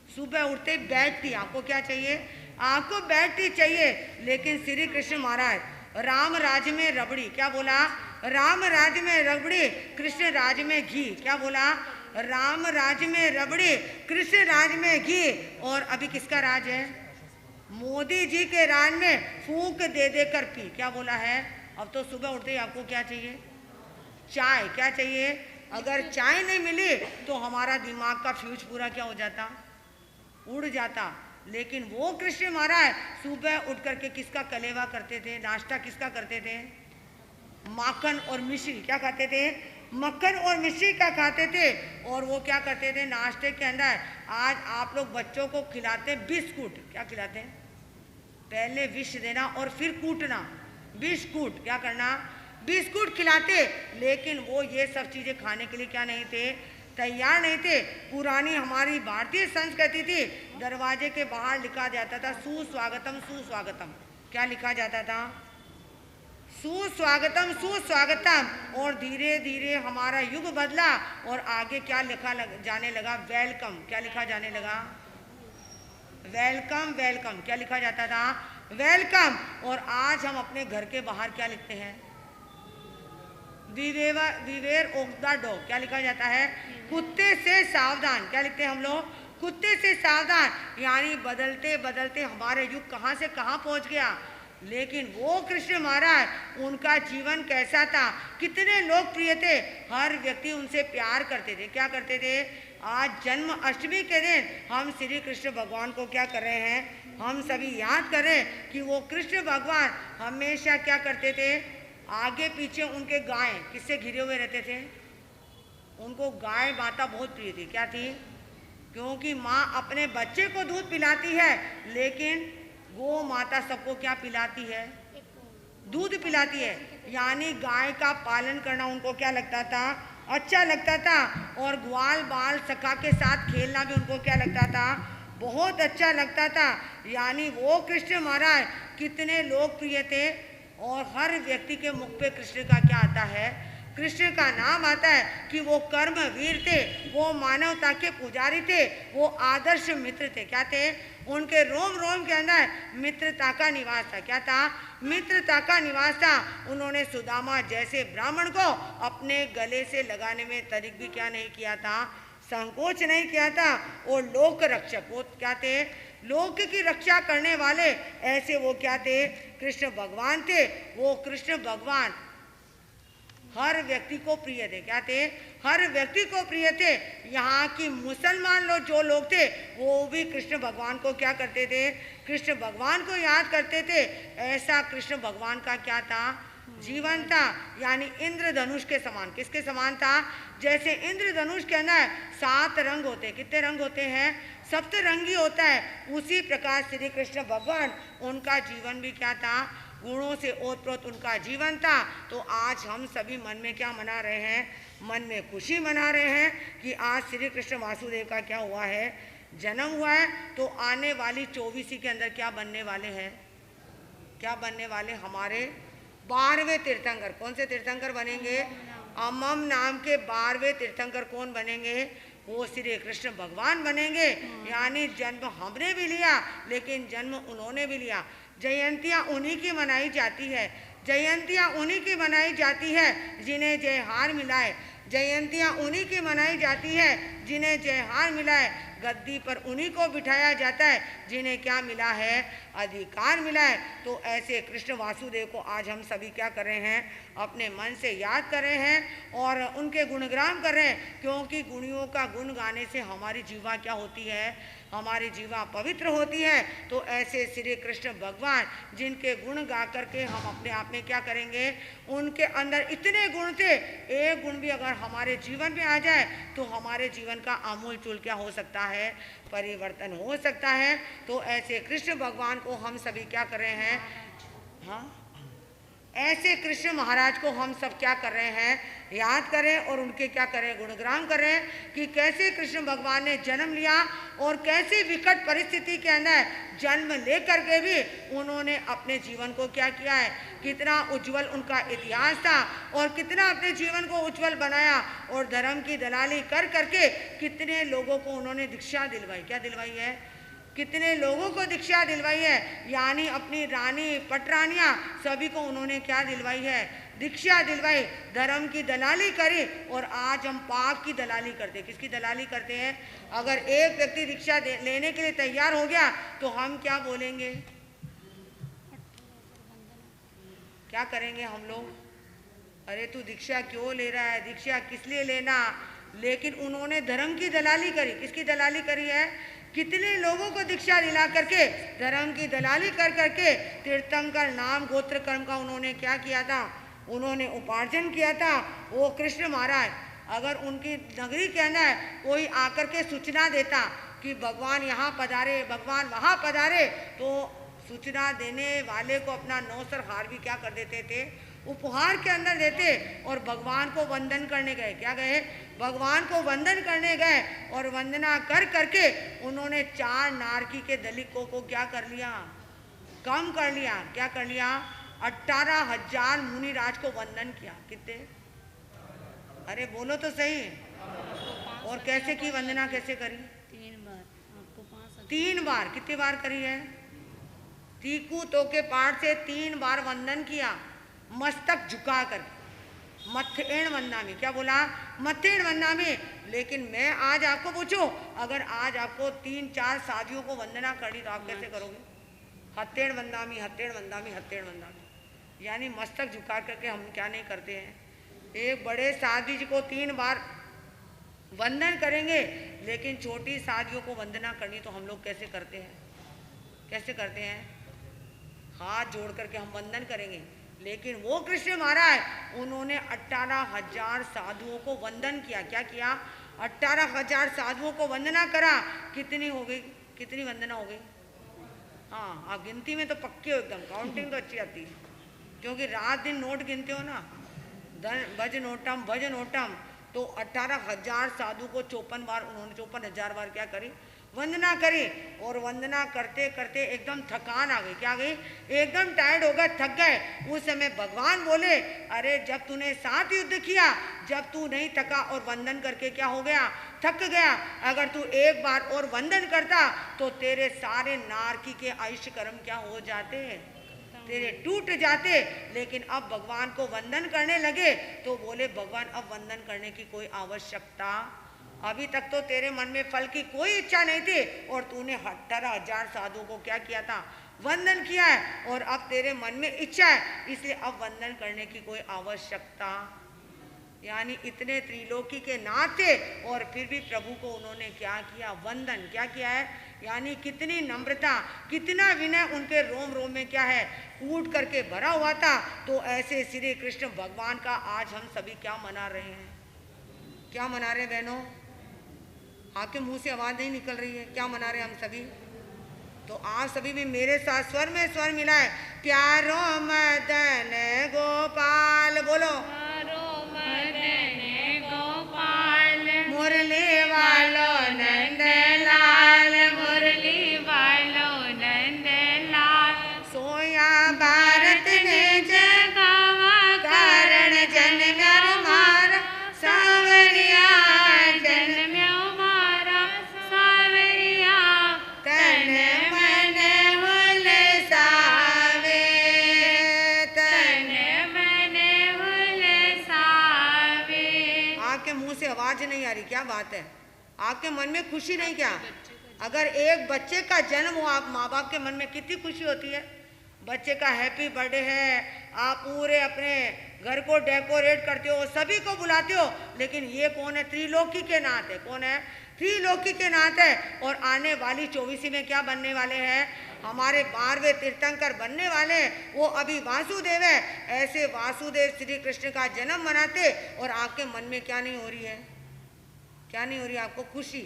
सुबह उठते ही बैठ टी, आपको क्या चाहिए, आपको बैठ टी चाहिए। लेकिन श्री कृष्ण महाराज राम राज में रबड़ी, क्या बोला, राम राज में रबड़ी कृष्ण राज में घी, क्या बोला, राम राज में रबड़ी कृष्ण राज में घी। और अभी किसका राज है, मोदी जी के राज में फूंक दे दे कर पी, क्या बोला है। अब तो सुबह उठते ही आपको क्या चाहिए, चाय, क्या चाहिए। अगर चाय नहीं मिली तो हमारा दिमाग का फ्यूज पूरा क्या हो जाता, उड़ जाता। लेकिन वो कृष्ण महाराज सुबह उठ करके किसका कलेवा करते थे, नाश्ता किसका करते थे, माखन और मिश्री, क्या खाते थे, मक्खन और मिश्री का खाते थे। और वो क्या करते थे नाश्ते के अंदर, आज आप लोग बच्चों को खिलाते बिस्कुट, क्या खिलाते हैं, पहले विष देना और फिर कूटना, बिस्कुट, क्या करना, बिस्कुट खिलाते। लेकिन वो ये सब चीज़ें खाने के लिए क्या नहीं थे, तैयार नहीं थे। पुरानी हमारी भारतीय संस्कृति थी, दरवाजे के बाहर लिखा जाता था सुस्वागतम सुस्वागतम, क्या लिखा जाता था, सुस्वागतम सुस्वागतम। और धीरे धीरे हमारा युग बदला और आगे क्या लिखा जाने लगा, वेलकम, क्या लिखा जाने लगा, वेलकम वेलकम, क्या लिखा जाता था, वेलकम। और आज हम अपने घर के बाहर क्या लिखते हैं, विवेर ऑफ द डॉग, क्या लिखा जाता है, कुत्ते से सावधान, क्या लिखते हैं हम लोग, कुत्ते से सावधान। यानी बदलते बदलते हमारे युग कहाँ से कहाँ पहुँच गया। लेकिन वो कृष्ण महाराज, उनका जीवन कैसा था, कितने लोकप्रिय थे, हर व्यक्ति उनसे प्यार करते थे, क्या करते थे। आज जन्म अष्टमी के दिन हम श्री कृष्ण भगवान को क्या कर रहे हैं, हम सभी याद कर रहे हैं कि वो कृष्ण भगवान हमेशा क्या करते थे, आगे पीछे उनके गाय किससे घिरे हुए रहते थे, उनको गाय माता बहुत प्रिय थी, क्या थी, क्योंकि माँ अपने बच्चे को दूध पिलाती है, लेकिन गो माता सबको क्या पिलाती है, दूध पिलाती है। यानी गाय का पालन करना उनको क्या लगता था, अच्छा लगता था। और ग्वाल बाल सखा के साथ खेलना भी उनको क्या लगता था, बहुत अच्छा लगता था। यानी वो कृष्ण महाराज कितने लोकप्रिय थे। और हर व्यक्ति के मुख पे कृष्ण का क्या आता है, कृष्ण का नाम आता है कि वो कर्म वीर थे, वो मानवता के पुजारी थे, वो आदर्श मित्र थे, क्या थे, उनके रोम रोम के अंदर मित्रता का निवास था, क्या था, मित्रता का निवास था। उन्होंने सुदामा जैसे ब्राह्मण को अपने गले से लगाने में तनिक भी क्या नहीं किया था, संकोच नहीं किया था। और लोक रक्षक, वो क्या थे, लोक की रक्षा करने वाले, ऐसे वो क्या थे, कृष्ण भगवान थे। वो कृष्ण भगवान हर व्यक्ति को प्रिय थे, क्या थे, हर व्यक्ति को प्रिय थे। यहाँ की मुसलमान लोग जो लोग थे वो भी कृष्ण भगवान को क्या करते थे, कृष्ण भगवान को याद करते थे। ऐसा कृष्ण भगवान का क्या था, जीवन था। यानी इंद्रधनुष के समान, किसके समान था, जैसे इंद्रधनुष के अंदर 7 रंग होते हैं, कितने रंग होते हैं, सप्तरंगी होता है। उसी प्रकार श्री कृष्ण भगवान, उनका जीवन भी क्या था, गुणों से ओतप्रोत उनका जीवन था। तो आज हम सभी मन में क्या मना रहे हैं, मन में खुशी मना रहे हैं कि आज श्री कृष्ण वासुदेव का क्या हुआ है, जन्म हुआ है। तो आने वाली 24 के अंदर क्या बनने वाले हैं, क्या बनने वाले, हमारे 12वें तीर्थंकर। कौन से तीर्थंकर बनेंगे, अमम नाम के 12वें तीर्थंकर कौन बनेंगे, वो श्री कृष्ण भगवान बनेंगे। यानी जन्म हमने भी लिया, लेकिन जन्म उन्होंने भी लिया। जयंतियाँ उन्हीं की मनाई जाती है, जयंतियाँ उन्हीं की मनाई जाती है जिन्हें जयहार मिला है, जयंतियाँ उन्हीं की मनाई जाती है जिन्हें जयहार मिला है। गद्दी पर उन्हीं को बिठाया जाता है जिन्हें क्या मिला है, अधिकार मिला है। तो ऐसे कृष्ण वासुदेव को आज हम सभी क्या कर रहे हैं, अपने मन से याद कर रहे हैं और उनके गुणगान कर रहे हैं। क्योंकि गुणियों का गुण गाने से हमारी जीवा क्या होती है, हमारी जीवा पवित्र होती है। तो ऐसे श्री कृष्ण भगवान जिनके गुण गा करके हम अपने आप में क्या करेंगे, उनके अंदर इतने गुण थे, एक गुण भी अगर हमारे जीवन में आ जाए तो हमारे जीवन जीवन का आमूल चूल क्या हो सकता है, परिवर्तन हो सकता है। तो ऐसे कृष्ण भगवान को हम सभी क्या कर रहे हैं, हाँ, ऐसे कृष्ण महाराज को हम सब क्या कर रहे हैं, याद करें और उनके क्या करें, गुणगान करें कि कैसे कृष्ण भगवान ने जन्म लिया और कैसे विकट परिस्थिति के अंदर जन्म लेकर के भी उन्होंने अपने जीवन को क्या किया है, कितना उज्जवल उनका इतिहास था और कितना अपने जीवन को उज्जवल बनाया और धर्म की दलाली कर करके कितने लोगों को उन्होंने दीक्षा दिलवाई, क्या दिलवाई है, कितने लोगों को दीक्षा दिलवाई है, यानी अपनी रानी पटरानियां सभी को उन्होंने क्या दिलवाई है, दीक्षा दिलवाई, धर्म की दलाली करी। और आज हम पाप की दलाली करते हैं, किसकी दलाली करते हैं, अगर एक व्यक्ति दीक्षा लेने के लिए तैयार हो गया तो हम क्या बोलेंगे, क्या करेंगे हम लोग, अरे तू दीक्षा क्यों ले रहा है, दीक्षा किस लिए लेना। लेकिन उन्होंने धर्म की दलाली करी, किसकी दलाली करी है, कितने लोगों को दीक्षा दिला करके धर्म की दलाली कर करके तीर्थंकर नाम गोत्र कर्म का उन्होंने क्या किया था, उन्होंने उपार्जन किया था। वो कृष्ण महाराज अगर उनकी नगरी के अंदर कोई आकर के सूचना देता कि भगवान यहाँ पधारे, भगवान वहाँ पधारे, तो सूचना देने वाले को अपना नौसर हार भी क्या कर देते थे, उपहार के अंदर देते और भगवान को वंदन करने गए, क्या गए, भगवान को वंदन करने गए और वंदना कर करके उन्होंने 4 नारकी के दलिकों को क्या कर लिया, कम कर लिया, क्या कर लिया, 18,000 मुनिराज को वंदन किया, कितने, अरे बोलो तो सही, और कैसे की वंदना, कैसे करी, 3 बार, कितनी बार करी है, तीकू तो के पाठ से 3 बार वंदन किया, मस्तक झुका कर, मथेण वंदना में, क्या बोला, मथेण वंदना में। लेकिन मैं आज आपको पूछूं, अगर आज आपको 3-4 साधियों को वंदना करनी तो आप कैसे करोगे, हथेण वंदना में, हथेण वंदना में, हथेण वंदना में, यानी मस्तक झुका करके हम क्या नहीं करते हैं। एक बड़े साधी जी को 3 बार वंदन करेंगे, लेकिन छोटी साधियों को वंदना करनी तो हम लोग कैसे करते हैं, कैसे करते हैं, हाथ जोड़ करके हम वंदन करेंगे। लेकिन वो कृष्ण महाराज उन्होंने 18,000 साधुओं को वंदन किया, क्या किया, 18,000 साधुओं को वंदना करा। कितनी हो गई, कितनी वंदना हो गई, हाँ आप गिनती में तो पक्के हो एकदम, काउंटिंग तो अच्छी आती है, क्योंकि रात दिन नोट गिनते हो ना, भज नोटम भज नोटम, तो 18,000 साधु को 54 बार उन्होंने 54,000 बार क्या करी, वंदना करी। और वंदना करते करते एकदम थकान आ गई, क्या गई, एकदम टायर्ड हो गए, थक गए। उस समय भगवान बोले, अरे जब तूने 7 युद्ध किया, जब तू नहीं थका और वंदन करके क्या हो गया, थक गया, अगर तू एक बार और वंदन करता तो तेरे सारे नारकी के आयुष्य कर्म क्या हो जाते, तेरे टूट जाते। लेकिन अब भगवान को वंदन करने लगे तो बोले, भगवान अब वंदन करने की कोई आवश्यकता, अभी तक तो तेरे मन में फल की कोई इच्छा नहीं थी और तूने 18,000 साधुओं को क्या किया था, वंदन किया है, और अब तेरे मन में इच्छा है, इसलिए अब वंदन करने की कोई आवश्यकता। यानी इतने त्रिलोकी के नाथ थे और फिर भी प्रभु को उन्होंने क्या किया, वंदन, क्या किया है, यानी कितनी नम्रता, कितना विनय उनके रोम रोम में क्या है, कूट करके भरा हुआ था। तो ऐसे श्री कृष्ण भगवान का आज हम सभी क्या मना रहे हैं, क्या मना रहे हैं बहनों, आपके मुंह से आवाज नहीं निकल रही है, क्या मना रहे हैं हम सभी। तो आप सभी भी मेरे साथ स्वर में स्वर मिलाए, प्यारो मदन गोपाल, बोलो मुरली वालो नंद लाल, मुरली वालो नंद लाल, सोया भारत ने जगावा कारण जन्म मारा सावरिया, जन्म मारा सावरिया, तन मन हुलसावे, तन मन हुलसावे। आपके मुंह से आवाज नहीं आ रही, क्या बात है, आपके मन में खुशी नहीं, क्या, अगर एक बच्चे का जन्म हो, आप माँ बाप के मन में कितनी खुशी होती है, बच्चे का हैप्पी बर्थडे है, आप पूरे अपने घर को डेकोरेट करते हो, सभी को बुलाते हो। लेकिन ये कौन है, त्रिलोकी के नाथ है, कौन है, त्रिलोकी के नाथ है। और आने वाली 24वीं में क्या बनने वाले हैं, हमारे 12वें तीर्थंकर बनने वाले हैं, वो अभी वासुदेव है। ऐसे वासुदेव श्री कृष्ण का जन्म मनाते और आपके मन में क्या नहीं हो रही है, क्या नहीं हो रही आपको? खुशी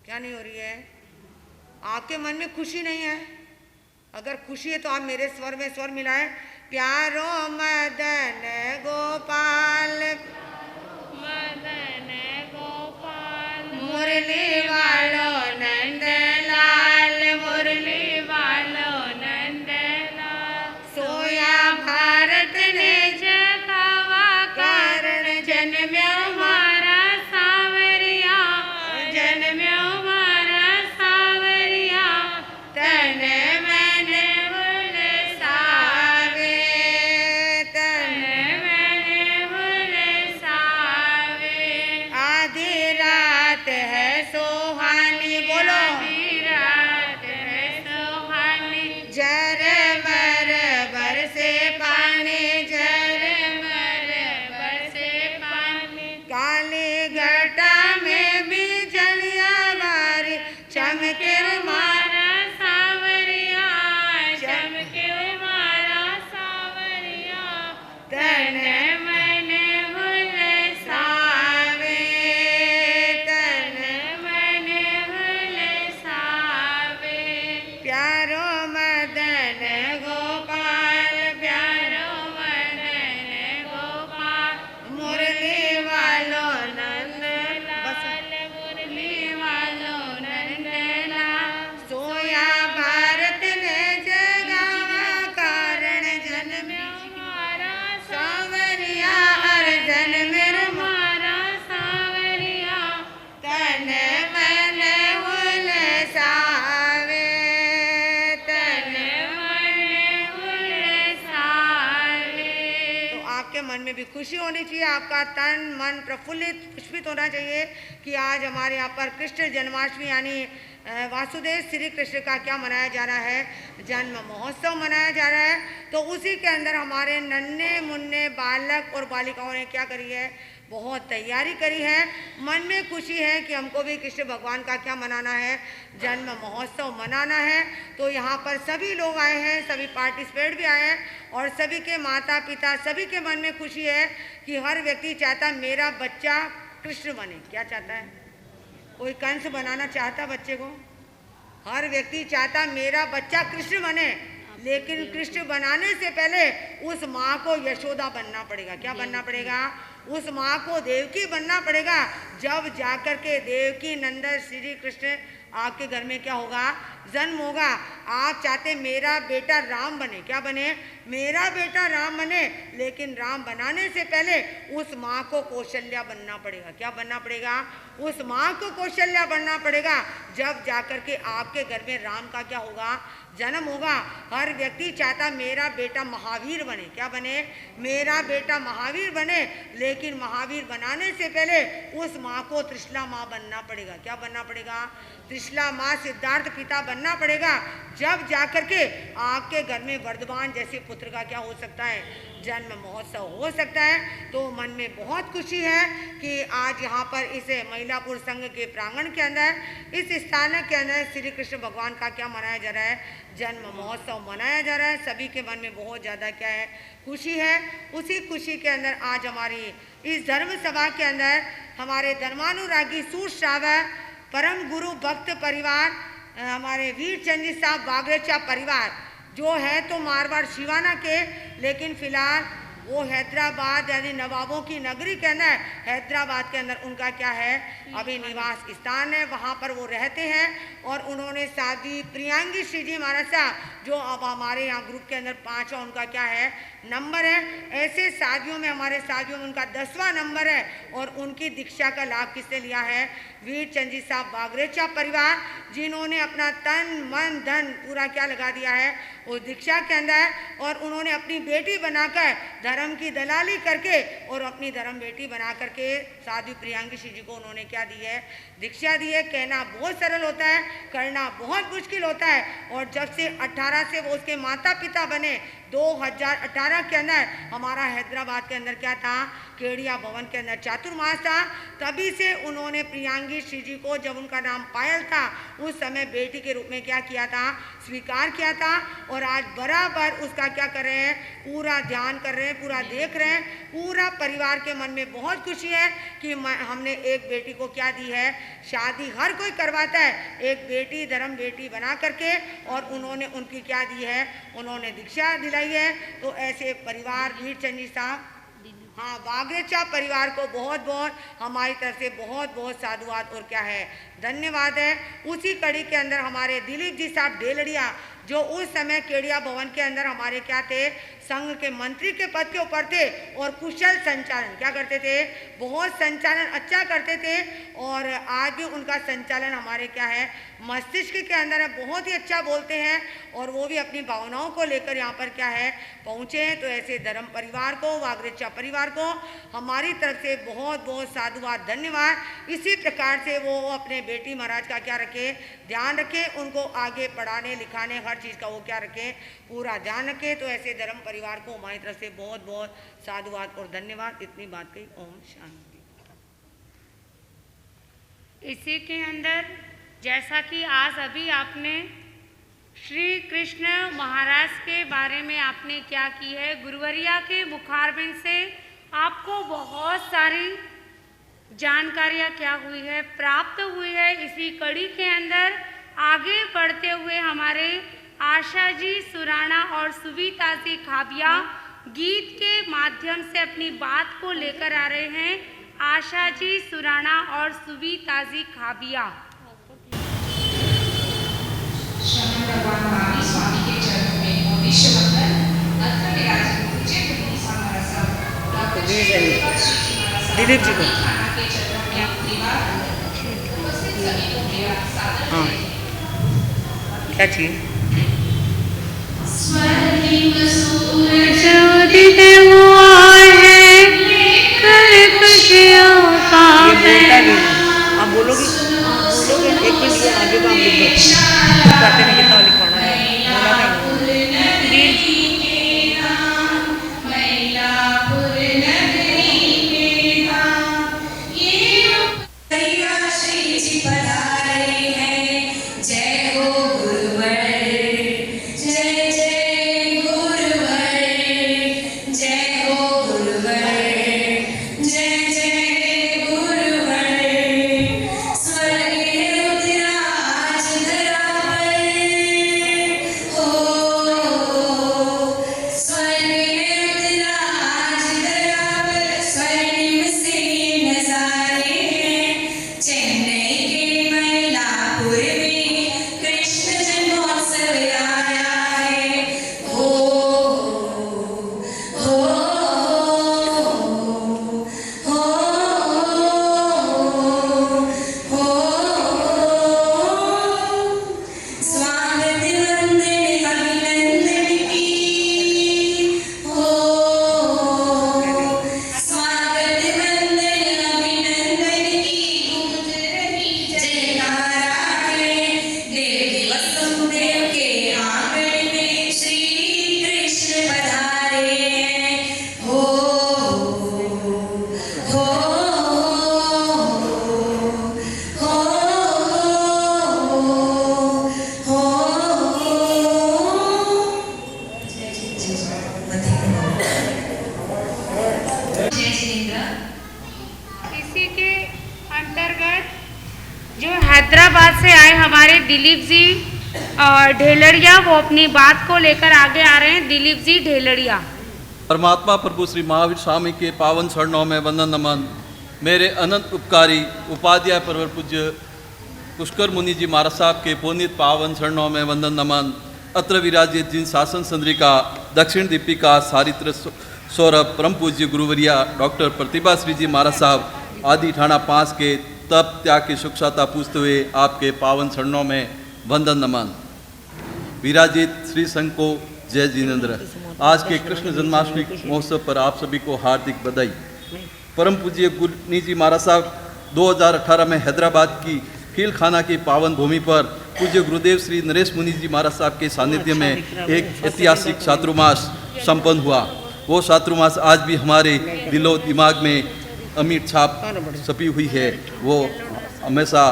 क्या नहीं हो रही है? आपके मन में खुशी नहीं है? अगर खुशी है तो आप मेरे स्वर में स्वर मिलाएं। प्यारो मदन गोपाल, मदन गोपाल, मुरली वालो नंद लाल, मुरली वालो नंदलाल, सोया भारत ने जगावा कारण जन्म्यो मारा सावरिया, जन्म्यो मारा सावरिया, तन मन उलसावे, तन उलसावे, आधी रात है सुहानी, बोलो रात है सुहानी, जर मर बरसे पानी, जर मर बरसे पानी, काली घटा में भी जलिया बारी चमके मारा सावरिया, चमके मारा सावरिया, तन मन सावे, तन मन सावे, प्यारो मदन गोपाल, प्यारो मदन गोपाल, मुरली वालो नंद बस लाल, मुरली वालो नंदलाल, सोया भारत ने जगावा कारण जन्म्यो मारा सावरिया, हर जन्मेर मारा सावरिया, तन मन उलसावे, तन सावे। तो आपके मन में भी खुशी होनी चाहिए, आपका तन मन प्रफुल्लित पुष्पित होना चाहिए कि आज हमारे यहाँ पर कृष्ण जन्माष्टमी यानी वासुदेव श्री कृष्ण का क्या मनाया जा रहा है? जन्म महोत्सव मनाया जा रहा है। तो उसी के अंदर हमारे नन्हे मुन्ने बालक और बालिकाओं ने क्या करी है? बहुत तैयारी करी है। मन में खुशी है कि हमको भी कृष्ण भगवान का क्या मनाना है? जन्म महोत्सव मनाना है। तो यहाँ पर सभी लोग आए हैं, सभी पार्टिसिपेट भी आए हैं और सभी के माता पिता सभी के मन में खुशी है कि हर व्यक्ति चाहता है मेरा बच्चा कृष्ण बने। क्या चाहता है? कोई कंस बनाना चाहता बच्चे को? हर व्यक्ति चाहता मेरा बच्चा कृष्ण बने, लेकिन कृष्ण बनाने से पहले उस माँ को यशोदा बनना पड़ेगा। क्या बनना पड़ेगा? उस माँ को देवकी बनना पड़ेगा। जब जाकर के देवकी नंदन श्री कृष्ण आपके घर में क्या होगा? जन्म होगा। आप चाहते मेरा बेटा राम बने। क्या बने? मेरा बेटा राम बने, लेकिन राम बनाने से पहले उस माँ को कौशल्या बनना पड़ेगा। क्या बनना पड़ेगा? उस माँ को कौशल्या बनना पड़ेगा। जब जाकर के आपके घर में राम का क्या होगा? जन्म होगा। हर व्यक्ति चाहता मेरा बेटा महावीर बने। क्या बने? मेरा बेटा महावीर बने, लेकिन महावीर बनाने से पहले उस माँ को त्रिशला माँ बनना पड़ेगा। क्या बनना पड़ेगा? त्रिशला माँ सिद्धार्थ पिता बनना पड़ेगा। जब जाकर के आपके घर में वर्धमान जैसे पुत्र का क्या हो सकता है? जन्म महोत्सव हो सकता है। तो मन में बहुत खुशी है कि आज यहाँ पर इस महिलापुर संघ के प्रांगण के अंदर इस स्थान के अंदर श्री कृष्ण भगवान का क्या मनाया जा रहा है? जन्म महोत्सव मनाया जा रहा है। सभी के मन में बहुत ज़्यादा क्या है? खुशी है। उसी खुशी के अंदर आज हमारी इस धर्म सभा के अंदर हमारे धर्मानुरागी सूर श्रावक परम गुरु भक्त परिवार हमारे वीर चंद जी साहब बागरेचा परिवार जो है तो मारवाड़ शिवाना के, लेकिन फिलहाल वो हैदराबाद यानी नवाबों की नगरी के अंदर हैदराबाद के अंदर उनका क्या है? अभी निवास स्थान है, वहाँ पर वो रहते हैं। और उन्होंने शादी प्रियांगी श्री जी महाराज साहब जो अब हमारे यहाँ ग्रुप के अंदर 5वां उनका क्या है? नंबर है। ऐसे शादियों में हमारे शादियों में उनका 10वां नंबर है। और उनकी दीक्षा का लाभ किसने लिया है? वीर चंद जी साहब बागरेचा परिवार, जिन्होंने अपना तन मन धन पूरा क्या लगा दिया है उस दीक्षा के अंदर। और उन्होंने अपनी बेटी बनाकर धर्म की दलाली करके और अपनी धर्म बेटी बना करके साध्वी प्रियांगी श्री जी को उन्होंने क्या दी है? दीक्षा दी है। कहना बहुत सरल होता है, करना बहुत मुश्किल होता है। और जब से 18 से वो उसके माता पिता बने 2018 के अंदर हमारा हैदराबाद के अंदर क्या था? केड़िया भवन के अंदर चातुर्मास था। तभी से उन्होंने प्रियांगी श्री जी को जब उनका नाम पायल था उस समय बेटी के रूप में क्या किया था? स्वीकार किया था। और आज बराबर उसका क्या कर रहे हैं? पूरा ध्यान कर रहे हैं, पूरा देख रहे हैं, पूरा परिवार के मन में बहुत खुशी है कि हमने एक बेटी को क्या दी है। शादी हर कोई करवाता है, एक बेटी धर्म बेटी बना करके, और उन्होंने उनकी क्या दी है, उन्होंने दीक्षा दिलाई है। तो ऐसे परिवार वीरचंद साहब, हाँ, वागरेचा परिवार को बहुत बहुत हमारी तरफ से बहुत बहुत साधुवाद और क्या है, धन्यवाद है। उसी कड़ी के अंदर हमारे दिलीप जी साहब ढेलड़िया, जो उस समय केड़िया भवन के अंदर हमारे क्या थे, संघ के मंत्री के पद के ऊपर थे, और कुशल संचालन क्या करते थे, बहुत संचालन अच्छा करते थे। और आज भी उनका संचालन हमारे क्या है, मस्तिष्क के अंदर है, बहुत ही अच्छा बोलते हैं, और वो भी अपनी भावनाओं को लेकर यहाँ पर क्या है पहुँचे हैं। तो ऐसे धर्म परिवार को, वागरेचा परिवार को हमारी तरफ से बहुत बहुत साधुवाद, धन्यवाद। इसी प्रकार से वो अपने बेटी महाराज का क्या रखे, ध्यान रखे, उनको आगे पढ़ाने लिखाने हर चीज़ का वो क्या रखे, पूरा ध्यान रखे। तो ऐसे धर्म परिवार को हमारी तरफ से बहुत बहुत साधुवाद और धन्यवाद। इतनी बात कही, ओम शांति। इसी के अंदर जैसा कि आज अभी आपने श्री कृष्ण महाराज के बारे में आपने क्या की है, गुरुवरिया के मुखारबिंद से आपको बहुत सारी जानकारियाँ क्या हुई है, प्राप्त हुई है। इसी कड़ी के अंदर आगे बढ़ते हुए हमारे आशा जी सुराणा और सुविता जी खाबिया गीत के माध्यम से अपनी बात को लेकर आ रहे हैं। आशा जी सुराणा और सुविता जी खाबिया। भगवान महावीर स्वामी के चरणों में मोदिश वंदन। अत्र विराजित पूज्य गुरु महाराज डॉक्टर दिलीप जी को खाना के चरणों में परिवार उपस्थित सभी को मेरा सादर क्या चाहिए। स्वर्णिम सूरज उदित हुआ है, कर खुशियों का आप बोलोगे, एक मिनट आगे का आप लिख दो, खाते में कितना लिखवाना है, इसी के अंतर्गत जो हैदराबाद से आए हमारे दिलीप जी ढेलड़िया, वो अपनी बात को लेकर आगे आ रहे हैं। दिलीप जी ढेलड़िया। परमात्मा प्रभु श्री महावीर स्वामी के पावन चरणों में वंदन नमन। मेरे अनंत उपकारी उपाध्याय परवर पूज्य पुष्कर मुनि जी महाराज साहब के पुनीत पावन चरणों में वंदन नमन। अत्र विराजित जिन शासन चंद्रिका दक्षिण दीपिका सारित्र सौरभ परम पूज्य गुरुवरिया डॉक्टर प्रतिभा श्री जी महाराज साहब आदि ठाणा 5 के तप त्याग की सुखसाता पूछते हुए आपके पावन चरणों में वंदन नमन। विराजित श्री संघ को जय जिनेन्द्र। आज के कृष्ण जन्माष्टमी महोत्सव पर आप सभी को हार्दिक बधाई। परम पूज्य गुरुनी जी महाराज साहब 2018 में हैदराबाद की खील खाना की पावन भूमि पर पूज्य गुरुदेव श्री नरेश मुनि जी महाराज साहब के सानिध्य में एक ऐतिहासिक चातुर्मास संपन्न हुआ। वो चातुर्मास आज भी हमारे दिलो दिमाग में अमिट छाप छपी हुई है, वो हमेशा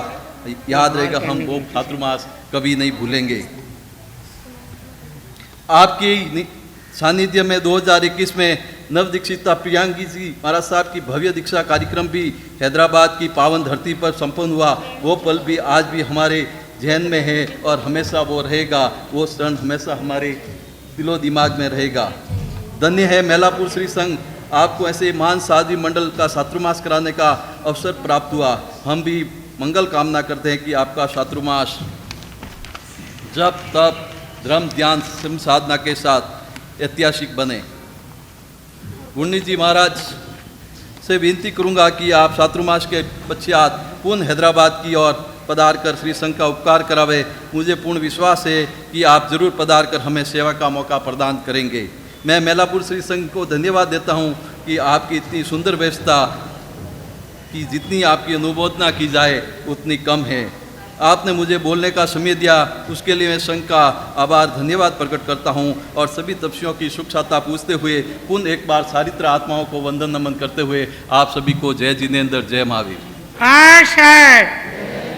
याद रहेगा। हम वो चातुर्मास कभी नहीं भूलेंगे। आपके सानिध्य में 2021 में नवदीक्षिता प्रियांकी जी महाराज साहब की भव्य दीक्षा कार्यक्रम भी हैदराबाद की पावन धरती पर संपन्न हुआ। वो पल भी आज भी हमारे जहन में है और हमेशा वो रहेगा, वो क्षण हमेशा हमारे दिलो दिमाग में रहेगा। धन्य है मैलापुर श्री संघ, आपको ऐसे महान साध्वी मंडल का चातुर्मास कराने का अवसर प्राप्त हुआ। हम भी मंगल कामना करते हैं कि आपका चातुर्मास जप तप धर्म ध्यान साधना के साथ ऐतिहासिक बने। गुंडी जी महाराज से विनती करूंगा कि आप चातुर्मास के पश्चात पुनः हैदराबाद की ओर पधार कर श्री संघ का उपकार करावे। मुझे पूर्ण विश्वास है कि आप जरूर पधार कर हमें सेवा का मौका प्रदान करेंगे। मैं मैलापुर श्री संघ को धन्यवाद देता हूं कि आपकी इतनी सुंदर व्यवस्था कि जितनी आपकी अनुमोदना की जाए उतनी कम है। आपने मुझे बोलने का समय दिया, उसके लिए मैं संघ का आभार धन्यवाद प्रकट करता हूं और सभी तपस्वियों की सुख शांति पूछते हुए पुनः एक बार चारित्र आत्माओं को वंदन नमन करते हुए आप सभी को जय जिनेन्द्र, जय महावीर।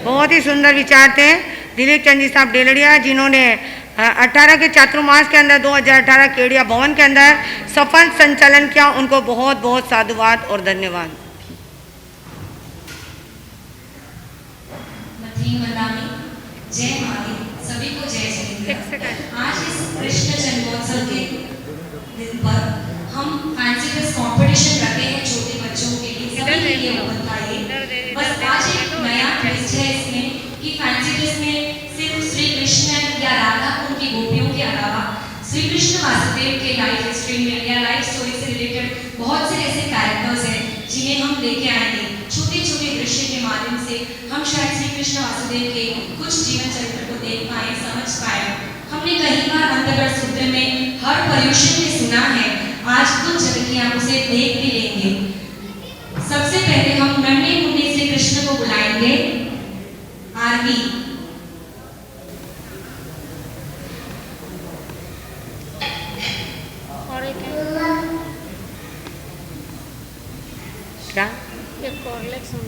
बहुत ही सुंदर विचार थे दिलीप चंद जी साहब डेलड़िया, जिन्होंने 18 के चातुर्मास के अंदर 2018 केडिया भवन के अंदर सफल संचालन किया। उनको बहुत बहुत साधुवाद और धन्यवाद। जय महावीर, सभी को जय जिनेन्द्र। आज इस कृष्ण जन्मोत्सव के दिन पर हम फैंसी ड्रेस कंपटीशन रखे हैं छोटे बच्चों के लिए, सभी के लिए बताइए। बस आज एक नया ट्विस्ट है इसमें कि फैंसी ड्रेस में सिर्फ श्री कृष्ण या राधा उनकी गोपियों के अलावा श्री कृष्ण वासुदेव के लाइफ हिस्ट्री में या लाइफ स्टोरी से रिलेटेड बहुत से ऐसे कैरेक्टर्स हैं जिन्हें हम लेके आएंगे। छोटे छोटे दृश्य के माध्यम से हम शायद श्री कृष्ण वासुदेव के कुछ जीवन चरित्र को देख पाए, समझ पाए। हमने कई बार अंतर्गत सूत्र में हर पर्युषण में सुना है, आज कुछ झलकियां उसे देख भी लेंगे। सबसे पहले हम नन्हे मुन्ने श्री कृष्ण को बुलाएंगे। आरती क्या एक और लेक्सन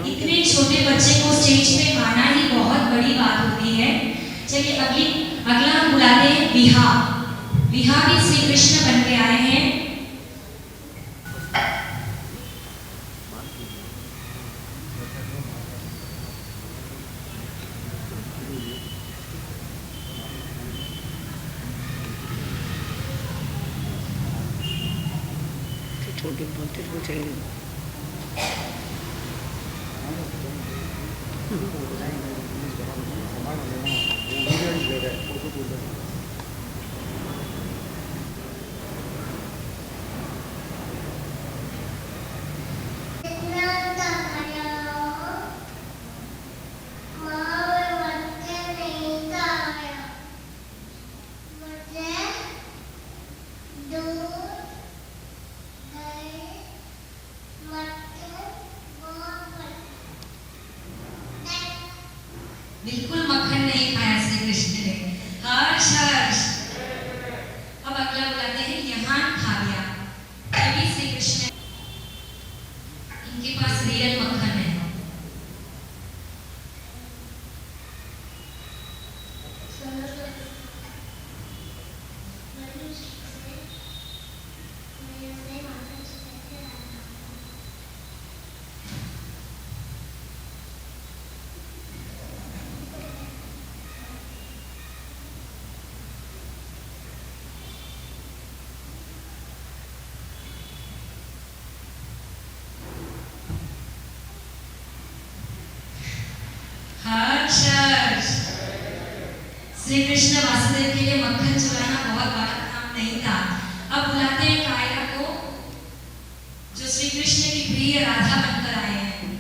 इतने छोटे बच्चे को स्टेज पे आना ही बहुत बड़ी बात होती है। चलिए अगला हम बुलाते हैं बिहा। बिहा भी श्री कृष्ण बन के आए हैं। छोटे बोलते पूछेंगे बिल्कुल मक्खन नहीं खाया श्री कृष्ण ने। हर्ष हर्ष। अब अगला बुलाते हैं यहाँ खाविया। ये भी श्री कृष्ण, इनके पास रियल मक्खन है। श्री कृष्ण वासुदेव के लिए मक्खन चुराना बहुत बड़ा काम नहीं था। अब बुलाते हैं कायरा को, जो श्री कृष्ण की प्रिय राधा बनकर आए हैं।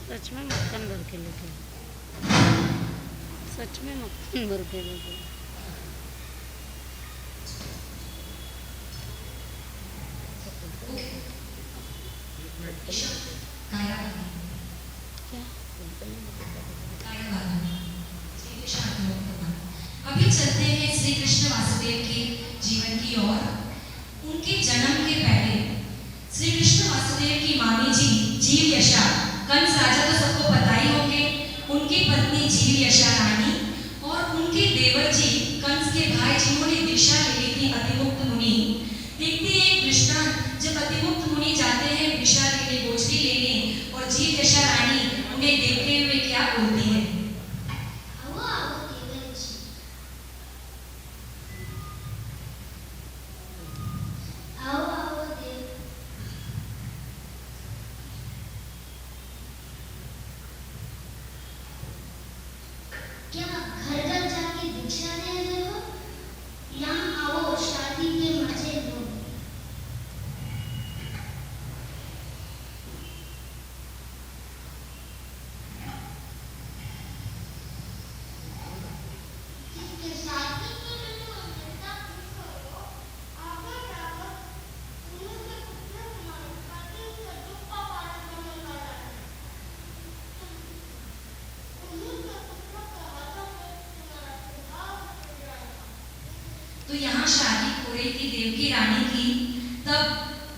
सच में मक्खन भर के लेके, सच में मक्खन भर के लेके। कायरा क्या अभी चलते हैं श्री कृष्ण वासुदेव के जीवन की ओर। उनके जन्म के पहले श्री कृष्ण वासुदेव की मामी जी जीव यशा, कंस राजा तो सबको पता ही होंगे, उनकी पत्नी जीव यशा रानी और उनके देवर जी कंस के भाई जिन्होंने दीक्षा ले ली थी अतिमुक्त मुनि। देखते हैं कृष्ण जब अतिमुक्त मुनि जाते हैं दीक्षा लेने, गोचरी लेने, और जीव यशा रानी उन्हें देखते हुए क्या बोलती है। क्या घर घर जाके दीक्षा दे रहे हो? यहाँ आओ, शादी के मजे लो। जिसके शादी के लिए तुम इतना खुश हो, आगे जाकर उनके पुत्र तुम्हारे पति से दुख का पालन करने वाला है। तो यहाँ शादी हो रही थी देवकी रानी की, तब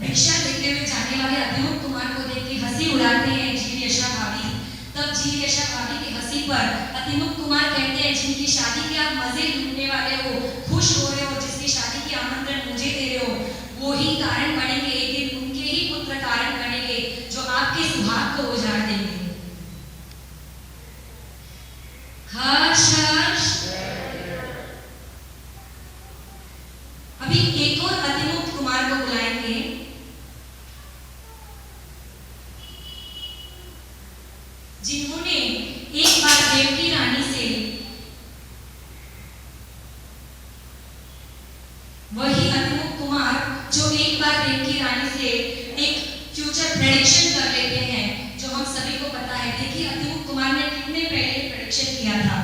भिक्षा देते हुए जाने वाले अतिमुक्त कुमार को देख के हंसी उड़ाते हैं जीव यशा भाभी। तब जीव यशा भाभी की हंसी पर अतिमुक्त कुमार कहते हैं, जिनकी शादी के आप मजे लूटने वाले हो, खुश हो रहे हो, जिसकी शादी के आमंत्रण मुझे दे रहे हो, वो ही कारण बनेंगे एक दिन, उनके ही पुत्र कारण बनेंगे जो आपके सुहाग को उजाड़ देंगे। हर्ष हर्ष। अभी एक और अतिमुक्त कुमार को बुलाएंगे। जिन्होंने एक बार देवकी रानी से वही अतिमुक्त कुमार जो एक बार देवकी रानी से एक फ्यूचर प्रेडिक्शन कर लेते हैं, जो हम सभी को पता है। देखिए अतिमुक्त कुमार ने कितने पहले प्रेडिक्शन किया था।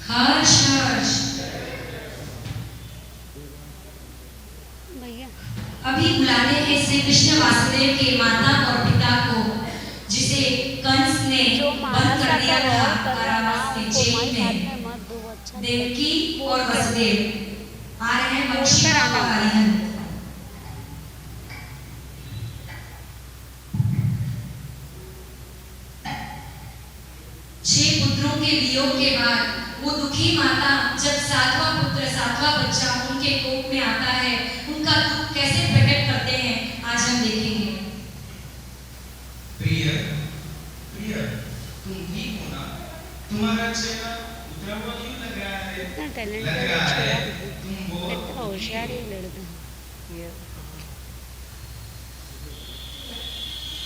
हर्ष हर्ष। भैया अभी बुलाते हैं श्री कृष्ण वासुदेव के माता और पिता को, जिसे कंस ने बंद कर दिया था कारावास के जेल में। देवकी और वसुदेव आ रहे हैं वंशी का हरिहन। 6 पुत्रों के वियोग के बाद वो दुखी माता जब 7वां पुत्र 7वां बच्चा उनके कोख में आता है, उनका दुख कैसे प्रकट करते हैं आज हम देखेंगे। प्रिय प्रिय, तुम ठीक हो ना? तुम्हारा चेहरा उतरा हुआ क्यों लग रहा है? इतना टैलेंट लग रहा है तुम बहुत इतना होशियार ही लड़का।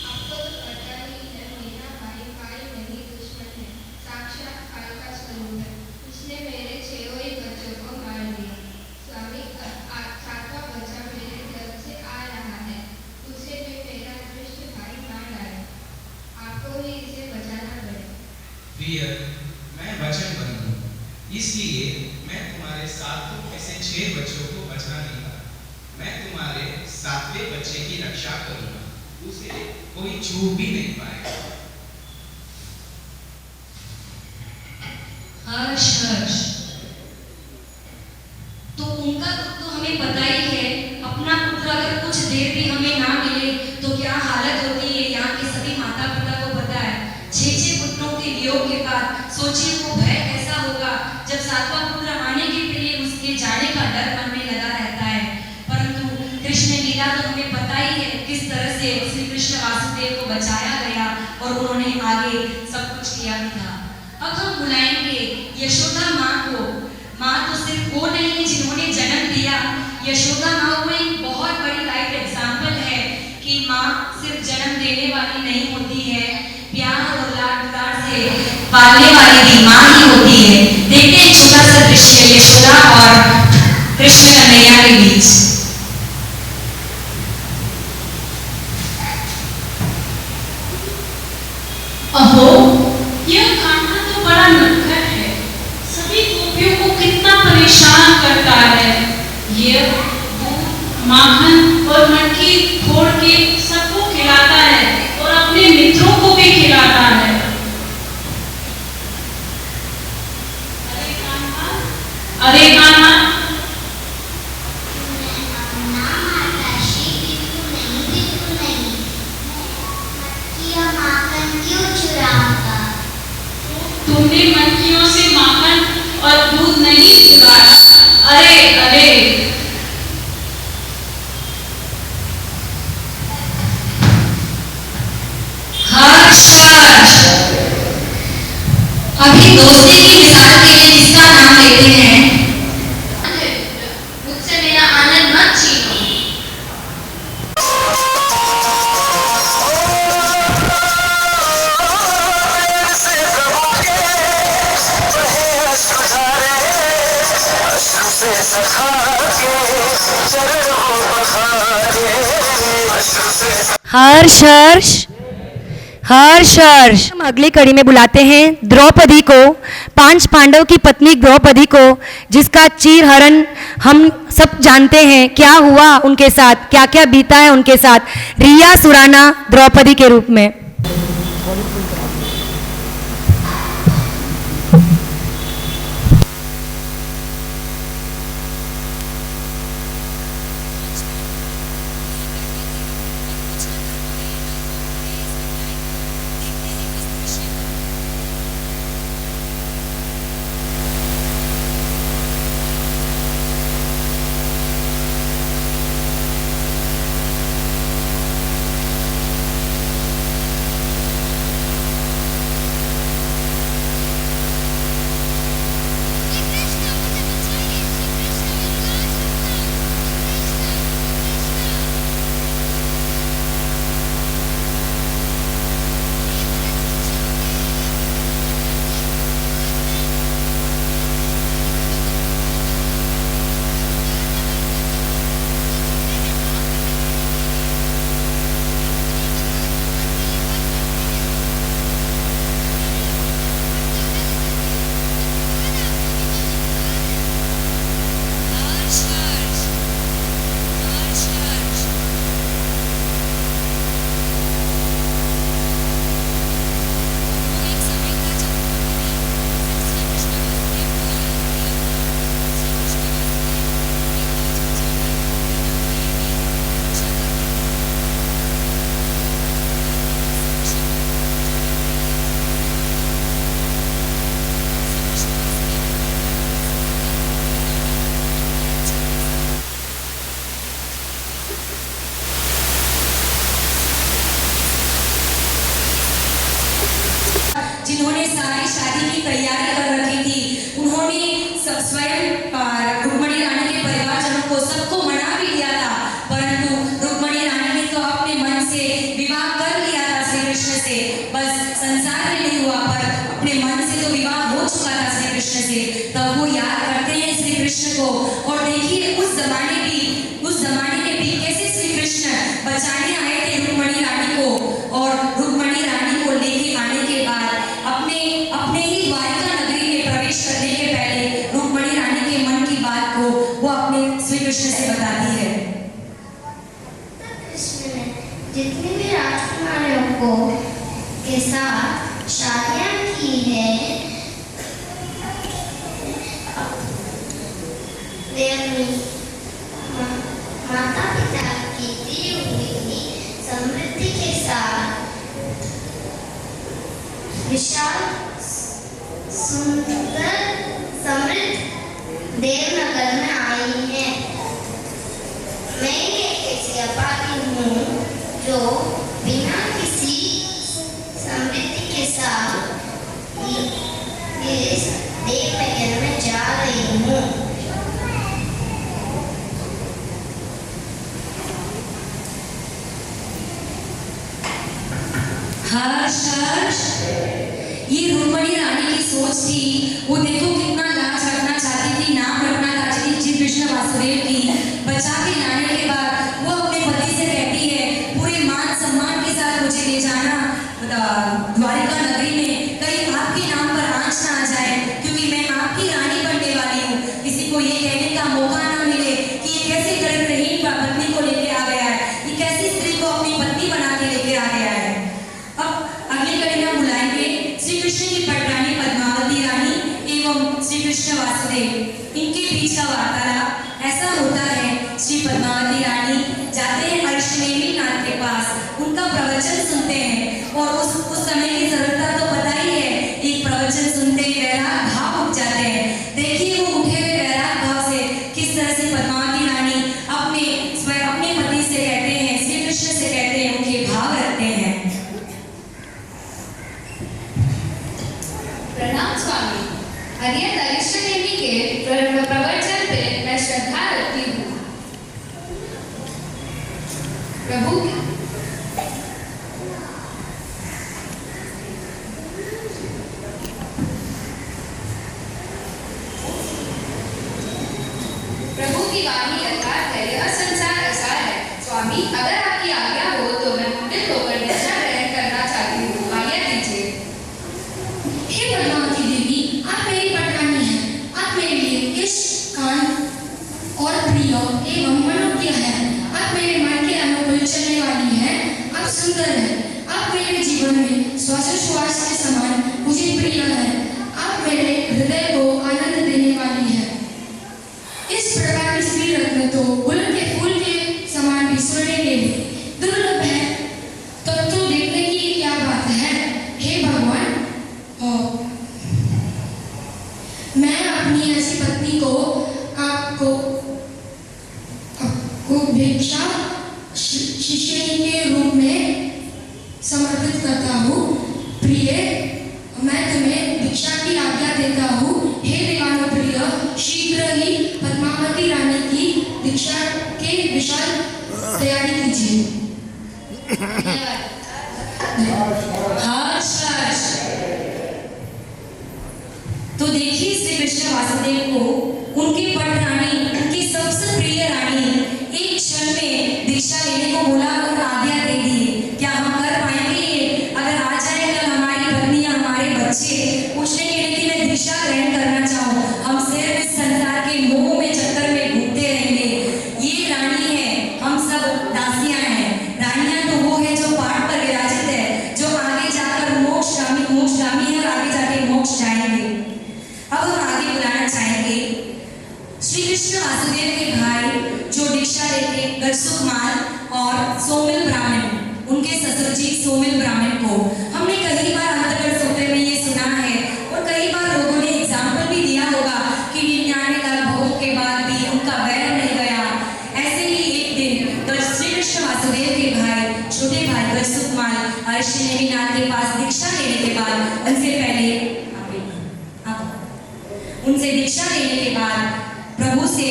आपको तो पता ही है, मेरा भाई भाई नहीं दुश्मन है, साक्षात भाई का स्वरूप है। उसने मेरे 6 ही बच्चों को मार दिया। स्वामी 7वां बच्चा मेरे गर्भ से आ रहा है, उसे भी मेरा दुष्ट भाई मार डाले। आपको ही इसे बचाना पड़ेगा। प्रिय, मैं वचनबद्ध हूँ, इसलिए मैं तुम्हारे 7 ऐसे 6 बच्चों को बचा नहीं पाया। मैं तुम्हारे 7वें बच्चे की रक्षा करूंगा, उसे कोई छू भी नहीं पाएगा। हर्ष हर्ष। तो उनका दुख तो हमें पता ही है। अपना पुत्र अगर कुछ देर भी हमें ना मिले तो क्या हालत होती है, यहाँ के सभी माता पिता को पता है। 6 पुत्रों के वियोग के बाद सोचिए वो भय कैसा होगा जब 7वां पुत्र आने के पहले उसके जाने का डर मन में लगा रहता है। परंतु कृष्ण लीला तो हमें पता ही है किस तरह से श्री कृष्ण वासुदेव को दिया था। अब हम बुलाएंगे यशोदा माँ को। माँ तो सिर्फ वो नहीं है जिन्होंने जन्म दिया, यशोदा माँ वो एक बहुत बड़ी लाइफ एग्जाम्पल है कि माँ सिर्फ जन्म देने वाली नहीं होती है, प्यार और लाड दुलार से पालने वाली भी माँ ही होती है। देखते हैं छोटा सा दृश्य यशोदा और कृष्ण कन्हैया के बीच। अहो, यह कान्हा तो बड़ा नटखट है, सभी गोपियों को कितना परेशान करता है। यह दूध, माखन और मटकी फोड़ के सबको खिलाता है और अपने मित्रों को भी खिलाता है। अरे कान्हा, तुमने मक्खियों से माखन और दूध नहीं चुराया। अरे अरे, हर्ष हर्ष, अभी दोस्ती की मिसाल के लिए जिसका नाम लेते हैं, मुझसे मेरा आनंद मत छीनो। हर्ष हर्ष हर्ष हर्ष। हम अगली कड़ी में बुलाते हैं द्रौपदी को, 5 पांडव की पत्नी द्रौपदी को, जिसका चीरहरण हम सब जानते हैं क्या हुआ उनके साथ, क्या क्या बीता है उनके साथ। रिया सुराना द्रौपदी के रूप में। जिन्होंने सारी शादी की तैयारी कर रखी थी, उन्होंने स्वयं रुक्मणी रानी के परिवारजनों को सबको मना भी लिया था, परंतु रुक्मणी रानी ने तो अपने मन से विवाह कर लिया था श्री कृष्ण से। बस संसार में नहीं हुआ पर अपने मन से तो विवाह हो चुका था श्री कृष्ण से। तब वो याद करते हैं श्री कृष्ण को, और देखिए उस जमाने में भी कैसे श्री कृष्ण बचाने आए थे रुक्मणी रानी को, और रुक्मणी रानी को लेके आने के बाद अपने ही द्वारिका नगरी में प्रवेश करने के पहले रुक्मणी रानी के मन की बात को वो अपने श्री कृष्ण से बताती है। कृष्ण ने जितने भी राजकुमारों को के साथ शादियां की है, वे अपनी माता पिता की दी हुई समृद्धि के साथ विशाल सुंदर समृद्ध देवनगर में आई है। मैं एक ऐसी अपारी हूँ जो बिना किसी समृद्धि के साथ हूँ। हर्ष हर्ष, ये रुक्मणी रानी की सोच थी। वो देखो कितना लाज रखना चाहती थी, नाम रखना चाहती थी श्री कृष्ण वासुदेव की। बचा के लाने के बाद वो अपने पति से कहती है पूरे मान सम्मान के साथ मुझे ले जाना द्वारिका नगरी में, कहीं आपके नाम पर आंच ना आ जाए, क्योंकि मैं आपकी रानी बनने वाली हूँ। किसी को ये कहने का मौका ना मिले कि ये कैसे चरित्रहीन पत्नी को लेके आ गया है, ये कैसी स्त्री को अपनी पत्नी बना के लेके आ गया है। अब अगली कड़ी में बुलाएंगे श्री कृष्ण की पटरानी पद्मावती रानी एवं श्री कृष्ण वासुदेव। इनके बीच का वार्तालाप ऐसा होता है, श्री पद्मावती रानी जाते हैं अर्शनेमी नाथ के पास, उनका प्रवचन सुनते हैं। और उस समय की सरलता तो पता ही है, एक प्रवचन सुनते ही वैराग भाव उठ जाते हैं। देखिए वो उठे हुए वैराग भाव से किस तरह से पद्मावती रानी अपने पति से कहते हैं, श्री कृष्ण से कहते हैं, उनके भाव रखते हैं। प्रणाम स्वामी, अरियत अरिष्टनेमि के प्रवचन पे मैं श्रद्धा रखती हूँ। प्रभु की वाणी यथार्थ है, यह संसार ऐसा है। स्वामी, अगर आपकी आज्ञा हो तो मैं पंडित होकर दीक्षा ग्रहण करना चाहती हूँ, आज्ञा दीजिए। हे पद्मावती देवी, आप मेरी पटरानी हैं। आप मेरे लिए इष्ट, कान और प्रिय एवं मनोज्ञ हैं। आप मेरे मन के अनुकूल चलने वाली हैं। आप सुंदर हैं। आप मेरे जीवन में श्वासोच्छ्वास के समान मुझे प्रिय हैं। आप मेरे हृदय को आनंद देने वाली हैं। इस प्रकार की स्त्री रत्न तो गुलाब के फूल के समान बिछड़ने के लिए दुर्लभ है। तब तो देखने की क्या बात है। हे भगवान, मैं अपनी ऐसी पत्नी को आपको भिक्षा शिष्य के रूप में समर्पित करता हूँ। प्रिय, मैं तुम्हें भिक्षा की आज्ञा देता हूँ। हे देवानो प्रिय, शीघ्र ही पद्मावती रानी की दीक्षा के विशाल तैयारी कीजिए। हर्ष हर्ष, तो देखिए श्री कृष्ण वासुदेव को उनकी पटरानी, उनकी सबसे प्रिय रानी एक क्षण में दीक्षा लेने को बोला और आज्ञा दे दी। क्या हम कर पाएंगे ये? अगर आ जाए कल हमारी पत्नी, हमारे बच्चे पूछने के लिए कि मैं दीक्षा ग्रहण करना चाहूँ, हम सिर्फ इस संसार के मोह में चक्कर में घूमते रहेंगे। ये रानी है, हम सब दासियां हैं। रानियां तो वो है जो पाठ पर विराजित है, जो आगे जाकर मोक्षगामी है और आगे जाके मोक्ष जाएंगे। अब हम आगे बुलाना चाहेंगे श्री कृष्ण वासुदेव के भाई जो दीक्षा लेते गजसुकमाल और सोमिल ब्राह्मण, उनके ससुर जी सोमिल ब्राह्मण को हमने कई बार अंतर्गत सोते में ये सुना है और कई बार लोगों ने एग्जाम्पल भी दिया होगा कि 99 लाख भोग के बाद भी उनका वैर नहीं गया। ऐसे ही एक दिन श्री कृष्ण वासुदेव के भाई, छोटे भाई गजसुकमाल अर्शनेमी नाथ के पास दीक्षा लेने के बाद उनसे दीक्षा लेने के बाद प्रभु से,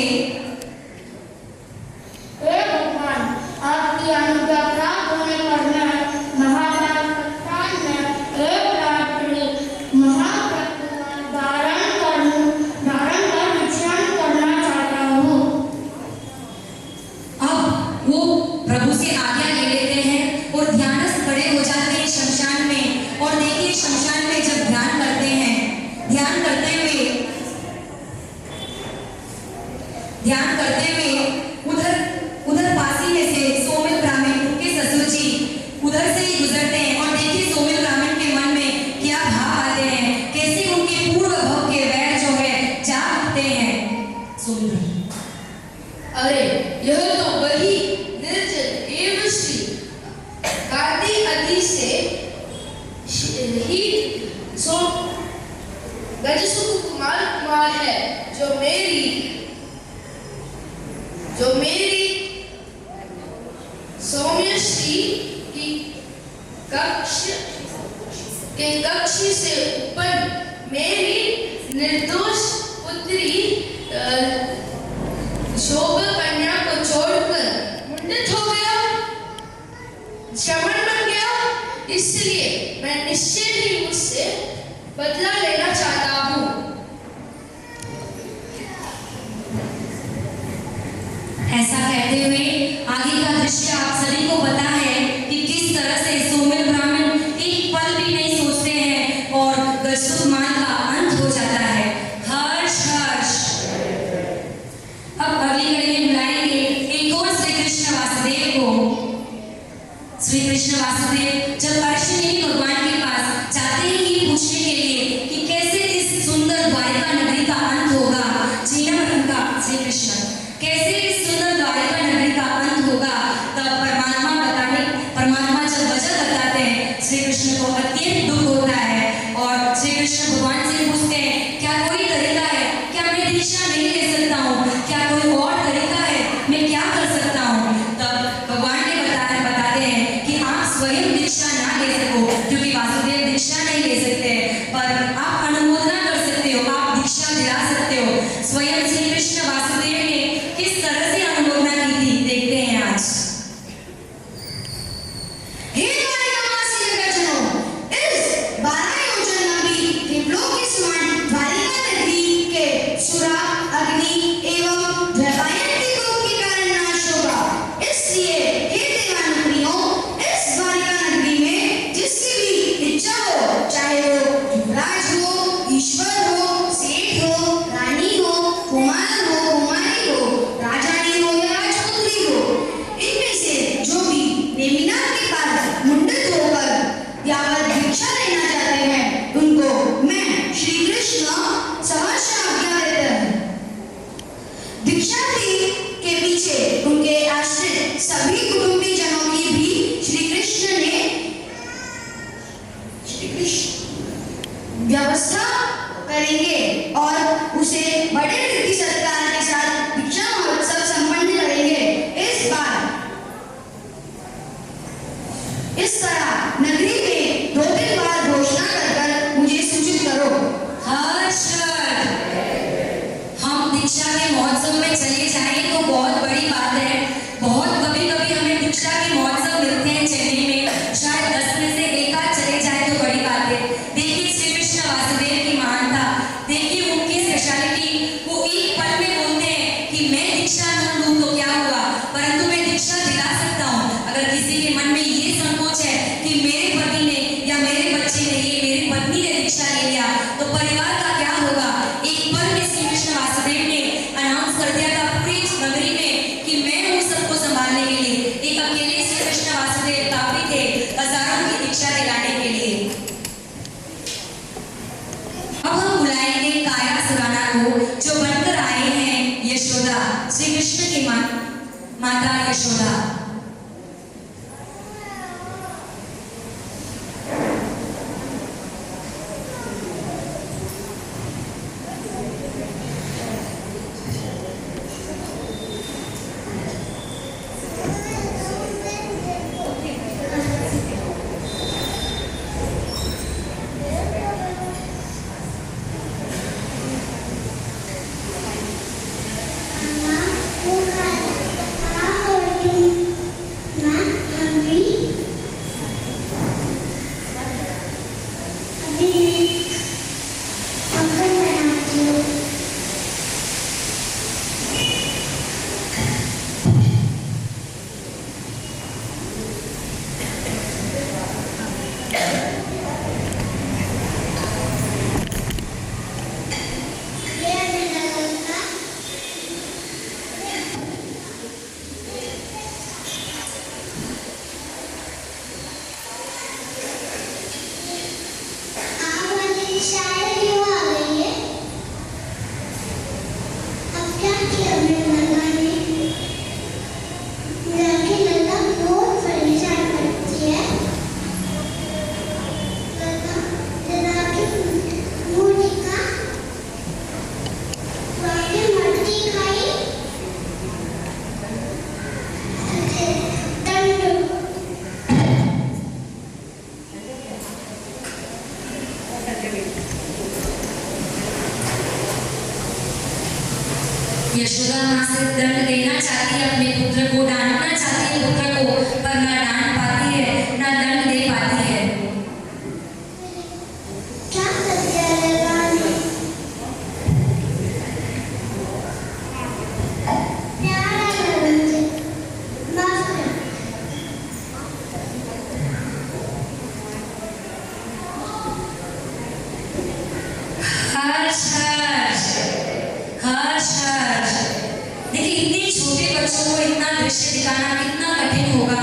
हे भगवान, आपकी अनुज्ञा प्राप्त होने पर मैं महाभारत स्थान में एक रात्रि महाप्रतिमान धारण कर विचरण करना चाहता हूँ। अब वो प्रभु से आज्ञा ले लेते हैं और ध्यानस्थ खड़े हो जाते हैं शमशान में। और देखिए शमशान में जब ध्यान करते हैं, ध्यान करते हुए उधर पासी में से सोमिल ब्राह्मण, उनके ससुर जी उधर से ही गुजरते हैं। और देखिए सोमिल ब्राह्मण के मन में क्या भाव आते हैं, कैसे उनके पूर्व भव के वैर जो है जाग उठते हैं। सोमिल, अरे यह तो वही निर्जन एवं श्री कार्तिक अति से ही सो गजसुकुमार कुमार है, जो मेरी सौम्यश्री की कक्ष से उत्पन्न मेरी निर्दोष पुत्री बदला लेना चाहता हूँ। ऐसा कहते हुए आगे का दृश्य आप सभी को पता है कि किस तरह से सोमिल ब्राह्मण एक पल भी नहीं सोचते हैं और गजसुमान का अंत हो जाता है। हर्ष हर्ष। अब अगली कड़ी में बुलाएंगे एक और श्री कृष्ण वासुदेव को। श्री कृष्ण वासुदेव जब अर्जुन भगवान के पास जाते हैं ये पूछने के लिए कि कैसे इस सुंदर द्वारिका नगरी का अंत होगा, जीना उनका श्री कृष्ण कैसे इस सुंदर द्वारिका नगरी का अंत होगा, तब परमात्मा जब वजह बताते हैं श्री कृष्ण को अत्यंत दुख होता है और श्री कृष्ण भगवान से पूछते हैं क्या कोई तरीका है, क्या मैं दीक्षा नहीं ले सकता हूँ, क्या कोई और तरीका है, मैं क्या कर सकता हूँ। तब भगवान ने बताते हैं कि आप स्वयं दीक्षा ना ले सको क्योंकि वासुदेव दीक्षा नहीं ले सकते, पर आप अनुमोदना कर सकते हो, आप दीक्षा दिला सकते हो। स्वयं श्री कृष्ण वासुदेव ने किस तरह से अनुमोदना की थी देखते हैं आज। हे द्वारिकावासी नगरजनों, इस 12 योजन लंबी त्रिलोक के समान द्वारिका नगरी के सुरा, अग्नि एवं भयानक कोप के कारण नाश होगा। इसलिए हे देवानुप्रियों, इस द्वारिका नगरी में जिसकी भी इच्छा हो, चाहे वो युवराज हो, ईश्वर हो, सेठ हो, रानी हो, कुमार हो, कुमारी हो, राजानी हो या राजपुत्री हो, इनमें से जो भी नेमिनाथ के पास मुंडन होकर यावत भिक्षा लेना चाहते हैं उनको मैं श्री कृष्ण सहर्ष आज्ञा देता हूँ। भिक्षार्थी के पीछे उनके आश्रित सभी कुटुंबी जनों की भी श्री कृष्ण व्यवस्था करेंगे और उसे बड़े रीति सत्कार के साथ भिक्षा महोत्सव संपन्न करेंगे। इस तरह नगरी में 2-3 बार घोषणा कर मुझे सूचित करो। हर्ष। हम दीक्षा के महोत्सव में चले जाएं तो बहुत बड़ी बात है। बहुत कभी-कभी हमें दीक्षा के महोत्सव मिलते हैं चेन्नई में, शायद 10 में से एक आध चले जाए तो बड़ी बात है। देखिए श्री कृष्ण वासुदेव की महानता, देखिए उनकी स्पेशलिटी। वो एक पल में बोलते हैं कि मैं दीक्षा न लूं तो क्या हुआ, परंतु मैं दीक्षा दिला सकता हूँ। अगर किसी के मन में ये संकोच है कि मेरे पति ने या मेरे बच्चे ने, ये मेरी पत्नी ने दीक्षा ले लिया तो परिवार का क्या होगा, एक पल में श्री कृष्ण वासुदेव ने अनाउंस कर दिया था पूरी नगरी में कि मैं हूँ सबको संभालने के लिए। एक अकेले श्री कृष्ण वासुदेव काफी थे हजारों की दीक्षा दिलाने के लिए। अब हम बुलाएंगे काया सुराना को जो बनकर आए हैं यशोदा, श्री कृष्ण की माता यशोदा। यशोदा माँ से दंड देना चाहती है अपने पुत्र को, डांटना चाहती है पुत्र को, पर ना डांट पाती है ना दंड दे पाती है। क्या हर्ष हर्ष हर्ष हर्ष। देखिए इतने छोटे बच्चों को इतना दृश्य दिखाना कितना कठिन होगा,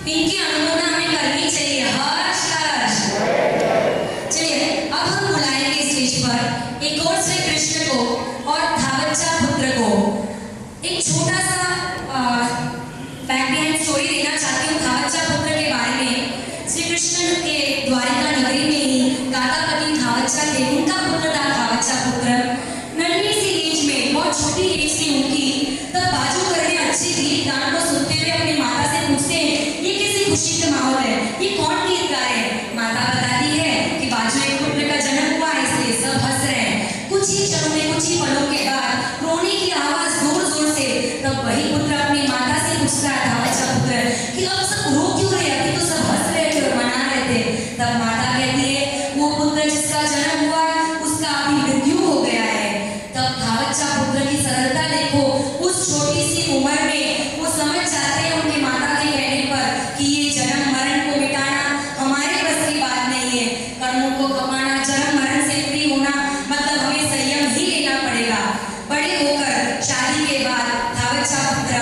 इनकी अनुमोदन हमें करनी चाहिए। हर्ष हर्ष। चलिए अब हम बुलाएंगे स्टेज पर एक और श्री कृष्ण को और धावच्चा पुत्र को। एक छोटा सा बैक बिहाइंड स्टोरी देना चाहती हूँ धावच्चा पुत्र के बारे में। श्री कृष्ण के द्वारिका नगरी में ही गातापति धावच्चा थे, उनका पुत्र था धावच्चा पुत्र। नन्ही सी एज में, बहुत छोटी एज थी उनकी, तब बाजू करने अच्छे गीत गान को सुनते हुए अपनी माता से पूछते हैं ये कैसी खुशी का माहौल है, ये कौन गीत गा रहे हैं। माता बताती है कि बाजू एक पुत्र का जन्म हुआ है इसलिए सब हंस रहे हैं। कुछ ही क्षणों में, कुछ ही पलों के बाद रोने की आवाज जोर जोर से, तब वही पुत्र अपनी माता से पूछता है धावच्चा पुत्र कि अब सब रो क्यों रहे, अभी तो सब हंस रहे थे और मना रहे थे। तब माता कहती है वो पुत्र जिसका जन्म हुआ उसका अभी मृत्यु हो गया है। तब धावच्चा पुत्र की सरलता देखो, उस छोटी सी उम्र में वो समझ जाते हैं उनकी माता के कहने पर कि ये जन्म मरण को मिटाना हमारे बस की बात नहीं है। कर्मों को कमाना, जन्म मरण से फ्री होना मतलब हमें संयम ही लेना पड़ेगा। बड़े होकर शादी के बाद धावच्चा पुत्र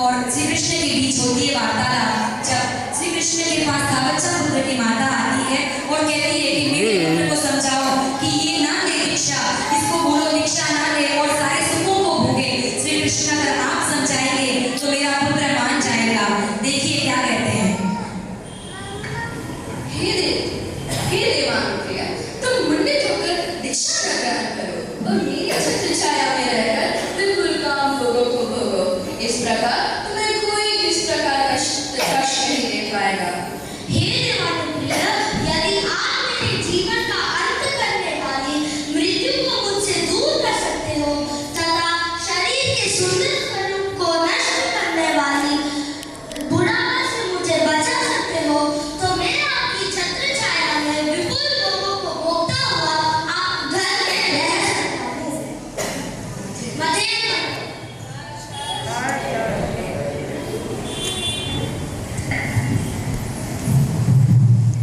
और श्री कृष्ण के बीच होती है वार्तालाप। जब श्री कृष्ण के पास धावच्चा पुत्र की माता आती है और कहती है कि मेरे पुत्र को समझाओ कि ये ना ले दीक्षा, इसको बोलो दीक्षा ना ले और सारे सुखों को भोगे। श्री कृष्ण अगर आप समझाएंगे तो मेरा पुत्र मान जाएगा। देखिए क्या कहते हैं। हे देवानुप्रिया, तुम मुंडित होकर दीक्षा का ग्रहण करो और मेरी छत्र छाया में रहकर बिल्कुल काम भोगो को भोगो। इस प्रकार तुम्हें कोई किस प्रकार का कष्ट नहीं दे पाएगा। हे देवानुप्रिया, यदि आप मेरे जीवन का अंत करने वाली मृत्यु को मुझसे दूर कर सकते हो तथा शरीर के सुंदर स्वरूप को नष्ट करने वाली बुढ़ापा से मुझे बचा सकते हो तो मैं आपकी छत्र छाया में विपुल भोगों को भोगता हुआ आप घर में रह सकता हूँ।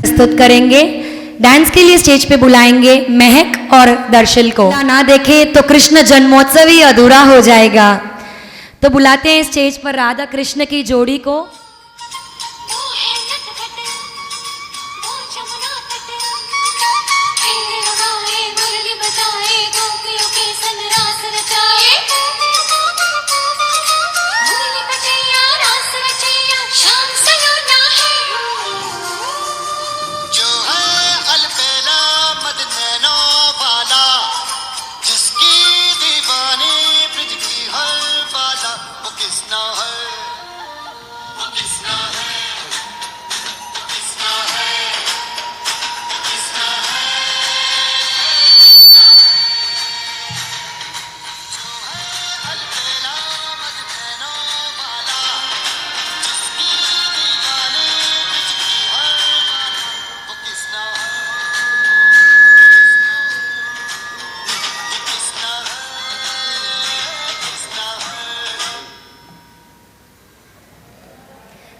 प्रस्तुत करेंगे। डांस के लिए स्टेज पे बुलाएंगे महक और दर्शन को। ना देखे तो कृष्ण जन्मोत्सव ही अधूरा हो जाएगा, तो बुलाते हैं स्टेज पर राधा कृष्ण की जोड़ी को।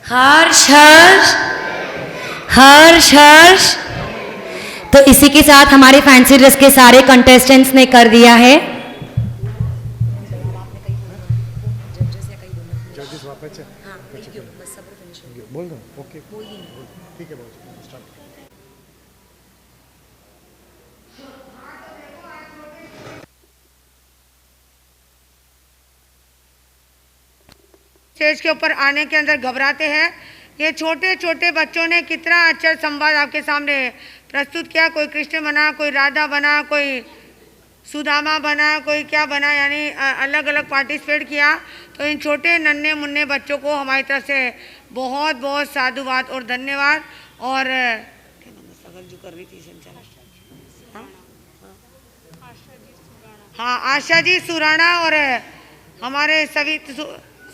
हर्ष हर्ष हर्ष हर्ष। तो इसी के साथ हमारे फैंसी ड्रेस के सारे कंटेस्टेंट्स ने कर दिया है। स्टेज के ऊपर आने के अंदर घबराते हैं। ये छोटे छोटे बच्चों ने कितना अच्छा संवाद आपके सामने प्रस्तुत किया। कोई कृष्ण बना, कोई राधा बना, कोई सुदामा बना, कोई क्या बना, यानी अलग अलग पार्टिसिपेट किया। तो इन छोटे नन्हे मुन्ने बच्चों को हमारी तरफ से बहुत बहुत साधुवाद और धन्यवाद। और जो कर रही थी हाँ, आशा जी सुराणा और हमारे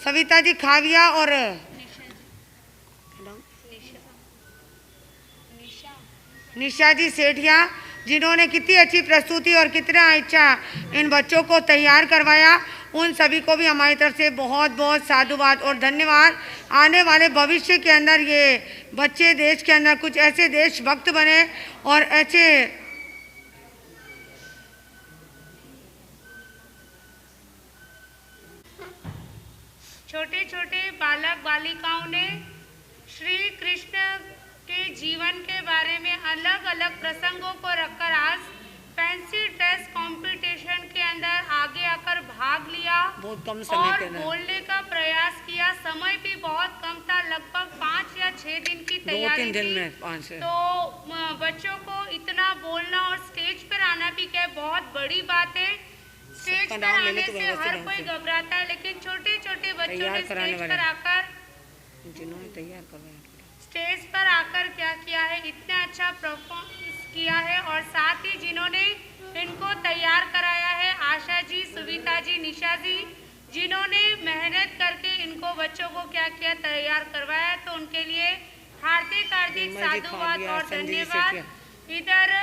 सविता जी खाविया और निशा जी सेठिया, जिन्होंने कितनी अच्छी प्रस्तुति और कितना अच्छा इन बच्चों को तैयार करवाया। उन सभी को भी हमारी तरफ से बहुत बहुत साधुवाद और धन्यवाद। आने वाले भविष्य के अंदर ये बच्चे देश के अंदर कुछ ऐसे देशभक्त बने और ऐसे छोटे छोटे बालक बालिकाओं ने श्री कृष्ण के जीवन के बारे में अलग अलग प्रसंगों को रखकर आज फैंसी ड्रेस कंपटीशन के अंदर आगे आकर भाग लिया। बहुत कम समय और के अंदर बोलने का प्रयास किया। समय भी बहुत कम था, लगभग 5 या 6 दिन की तैयारी 2-3 दिन थी। में 5 से। तो बच्चों को इतना बोलना और स्टेज पर आना भी क्या बहुत बड़ी बात है। स्टेज पर आने से हर कोई घबराता है, लेकिन छोटे छोटे बच्चों ने स्टेज पर आकर जिन्होंने तैयार करवाया स्टेज पर आकर क्या किया है, इतना अच्छा परफॉर्मेंस किया है। और साथ ही जिन्होंने इनको तैयार कराया है, आशा जी, सुविता जी, निशा जी, जिन्होंने मेहनत करके इनको बच्चों को क्या किया तैयार करवाया, तो उनके लिए हार्दिक हार्दिक साधुवाद और धन्यवाद। इधर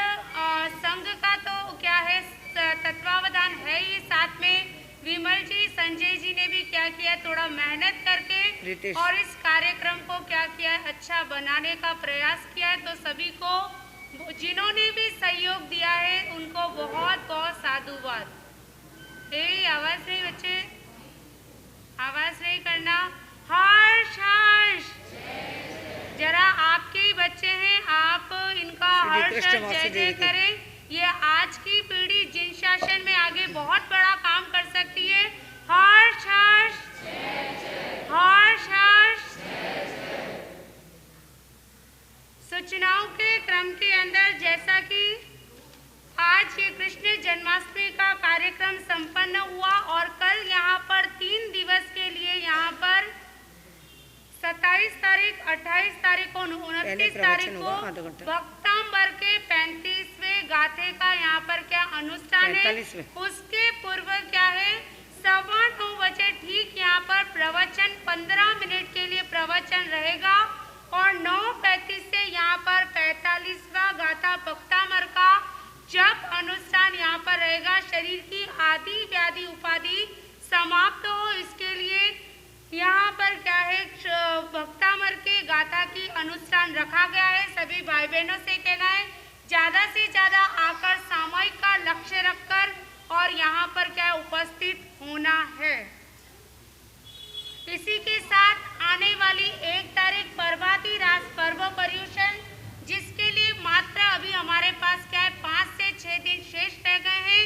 संघ का तो क्या है तत्वावधान है ही, साथ में विमल जी, संजय जी ने भी क्या किया, थोड़ा मेहनत करके और इस कार्यक्रम को क्या किया अच्छा बनाने का प्रयास किया है। तो सभी को जिन्होंने भी सहयोग दिया है उनको बहुत बहुत साधुवाद। आवाज नहीं बच्चे, आवाज नहीं करना। हर्ष हर्ष, जरा आपके ही बच्चे हैं, आप इनका हर्ष जय जय करें। ये आज की पीढ़ी जिन शासन में आगे बहुत बड़ा काम कर सकती है। हर्ष हर्ष, हर्ष हर्ष। सूचनाओं के क्रम के अंदर जैसा कि आज ये कृष्ण जन्माष्टमी का कार्यक्रम संपन्न हुआ और कल यहाँ पर 3 दिवस के लिए यहाँ पर 27 तारीख, 28 तारीख और 29 तारीख को भक्तांबर के 35वें गाथे का यहाँ पर क्या अनुष्ठान है। उसके पूर्व क्या है 9:15 बजे ठीक यहाँ पर प्रवचन 15 मिनट के लिए प्रवचन रहेगा और 9:35 से यहाँ पर 45वां गाथा भक्तांबर का जब अनुष्ठान यहाँ पर रहेगा। शरीर की आदि व्याधि उपाधि समाप्त हो, इसके लिए यहाँ पर क्या है भक्तामर के गाथा की अनुष्ठान रखा गया है। सभी भाई बहनों से कहना है ज्यादा से ज्यादा आकर सामूहिक का लक्ष्य रखकर और यहाँ पर क्या उपस्थित होना है। इसी के साथ आने वाली 1 तारीख प्रभाती रास पर्व पर्युषण, जिसके लिए मात्र अभी हमारे पास क्या है 5 से 6 दिन शेष रह गए हैं,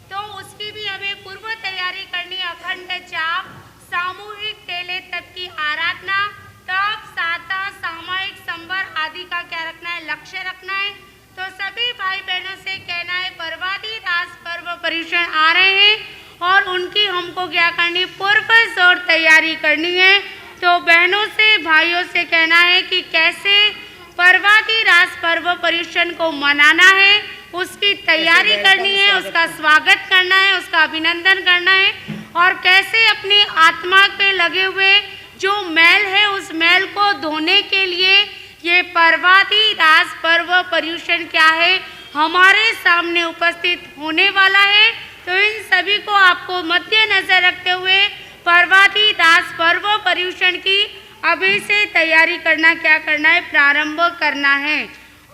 तो उसकी भी हमें पूर्व तैयारी करनी है। अखंड जाप, सामूहिक तेले तप की आराधना, तप, साता, सामूहिक संवर आदि का क्या रखना है लक्ष्य रखना है। तो सभी भाई बहनों से कहना है प्रभाती रास पर्व पर्युषण आ रहे हैं और उनकी हमको क्या करनी पूर्व जोर तैयारी करनी है। तो बहनों से भाइयों से कहना है कि कैसे प्रभाती रास पर्व पर्युषण को मनाना है, उसकी तैयारी करनी है, उसका स्वागत करना है, उसका अभिनंदन करना है और कैसे अपनी आत्मा पे लगे हुए जो मैल है उस मैल को धोने के लिए ये प्रभाती रास पर्व पर्युषण क्या है हमारे सामने उपस्थित होने वाला है। तो इन सभी को आपको मद्देनजर रखते हुए प्रभाती रास पर्व पर्युषण की अभी से तैयारी करना क्या करना है प्रारंभ करना है।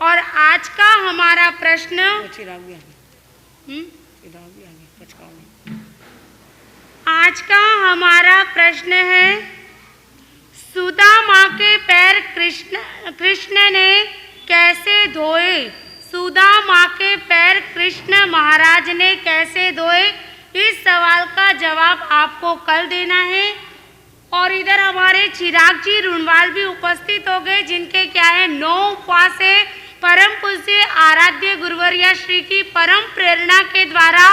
और आज का हमारा प्रश्न आज का हमारा प्रश्न है सुदामा के पैर कृष्ण ने कैसे धोए। सुदामा के पैर कृष्ण महाराज ने कैसे धोए, इस सवाल का जवाब आपको कल देना है। और इधर हमारे चिराग जी रुणवाल भी उपस्थित हो गए, जिनके क्या है 9 उपवास है। परम पूज्य आराध्य गुरुवर्या श्री की परम प्रेरणा के द्वारा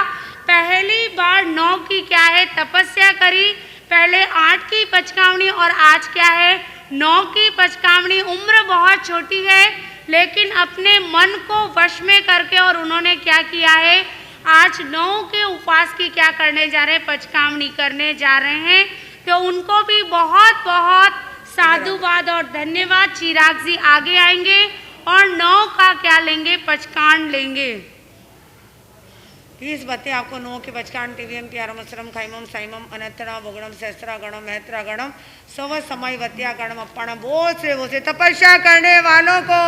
पहली बार 9 की क्या है तपस्या करी। पहले 8 की पचकावनी और आज क्या है 9 की पचकावनी। उम्र बहुत छोटी है लेकिन अपने मन को वश में करके और उन्होंने क्या किया है आज 9 के उपवास की क्या करने जा रहे हैं पचकावनी करने जा रहे हैं। तो उनको भी बहुत बहुत साधुवाद और धन्यवाद। चिराग जी आगे आएंगे और 9 का क्या लेंगे पचकान लेंगे। 30 बत्ती आपको 9 के पचकान टीवीएम प्यारमश्रम खैमम साइमम अनंतरा बोगणम सहस्त्रा गणम महत्रा गणम सव समय वत्या गणम अप्पण बहुत से तपस्या करने वालों को,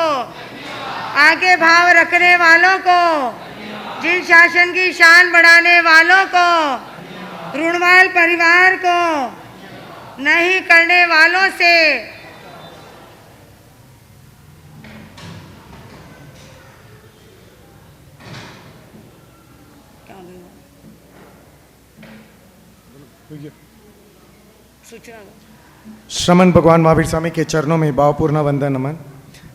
आगे भाव रखने वालों को, जिन शासन की शान बढ़ाने वालों को, रुणवाल परिवार को नहीं करने वालों से श्रमण भगवान महावीर स्वामी के चरणों में भावपूर्ण वंदन नमन।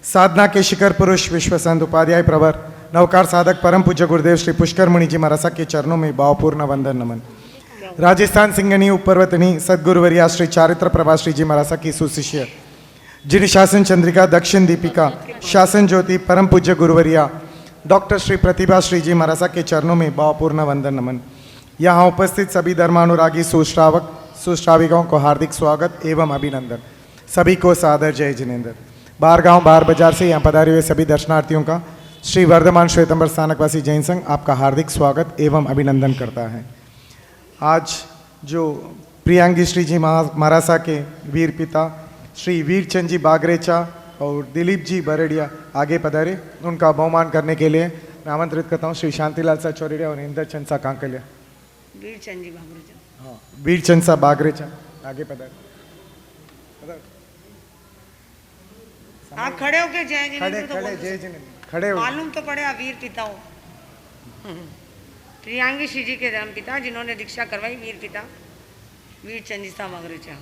साधना के शिखर पुरुष विश्व संत उपाध्याय प्रवर नवकार साधक परम पूज्य गुरुदेव श्री पुष्कर मुनि जी महाराज के चरणों में भावपूर्ण वंदन नमन। राजस्थान सिंगनी उपपर्वतनी सदगुरुवर्या श्री चारित्र प्रभा श्री जी महाराज की सुशिष्य जिन शासन चंद्रिका दक्षिण दीपिका शासन ज्योति परम पूज्य गुरुवर्या डॉक्टर श्री प्रतिभा श्री जी महाराज के चरणों में भावपूर्ण वंदन नमन। यहाँ उपस्थित सभी धर्मानुरागी सुश्राविकों को हार्दिक स्वागत एवं अभिनंदन। सभी को सादर जय जिनेन्द्र। बाहर गांव बाहर बाजार से यहाँ पधारे हुए सभी दर्शनार्थियों का श्री वर्धमान श्वेतंबर स्थानकवासी जैन संघ आपका हार्दिक स्वागत एवं अभिनंदन करता है। आज जो प्रियांगी श्री जी महारासा के वीर पिता श्री वीरचंद जी बागरेचा और दिलीप जी बरेडिया आगे पधारे, उनका बहुमान करने के लिए मैं आमंत्रित करता हूँ श्री शांतिलाल सा चौरेडिया और इंद्रचंद सा कांकलिया। वीरचंद जी बागरेचा, हाँ वीरचंद सा बागरेचा आगे पधारे। आप खड़े होके जय जी खड़े खड़े जय जी खड़े हो। मालूम तो पड़े आप वीर पिता हो। प्रियांगी श्री जी के धर्म पिता जिन्होंने दीक्षा करवाई, वीर पिता वीरचंद जी सा बागरेचा।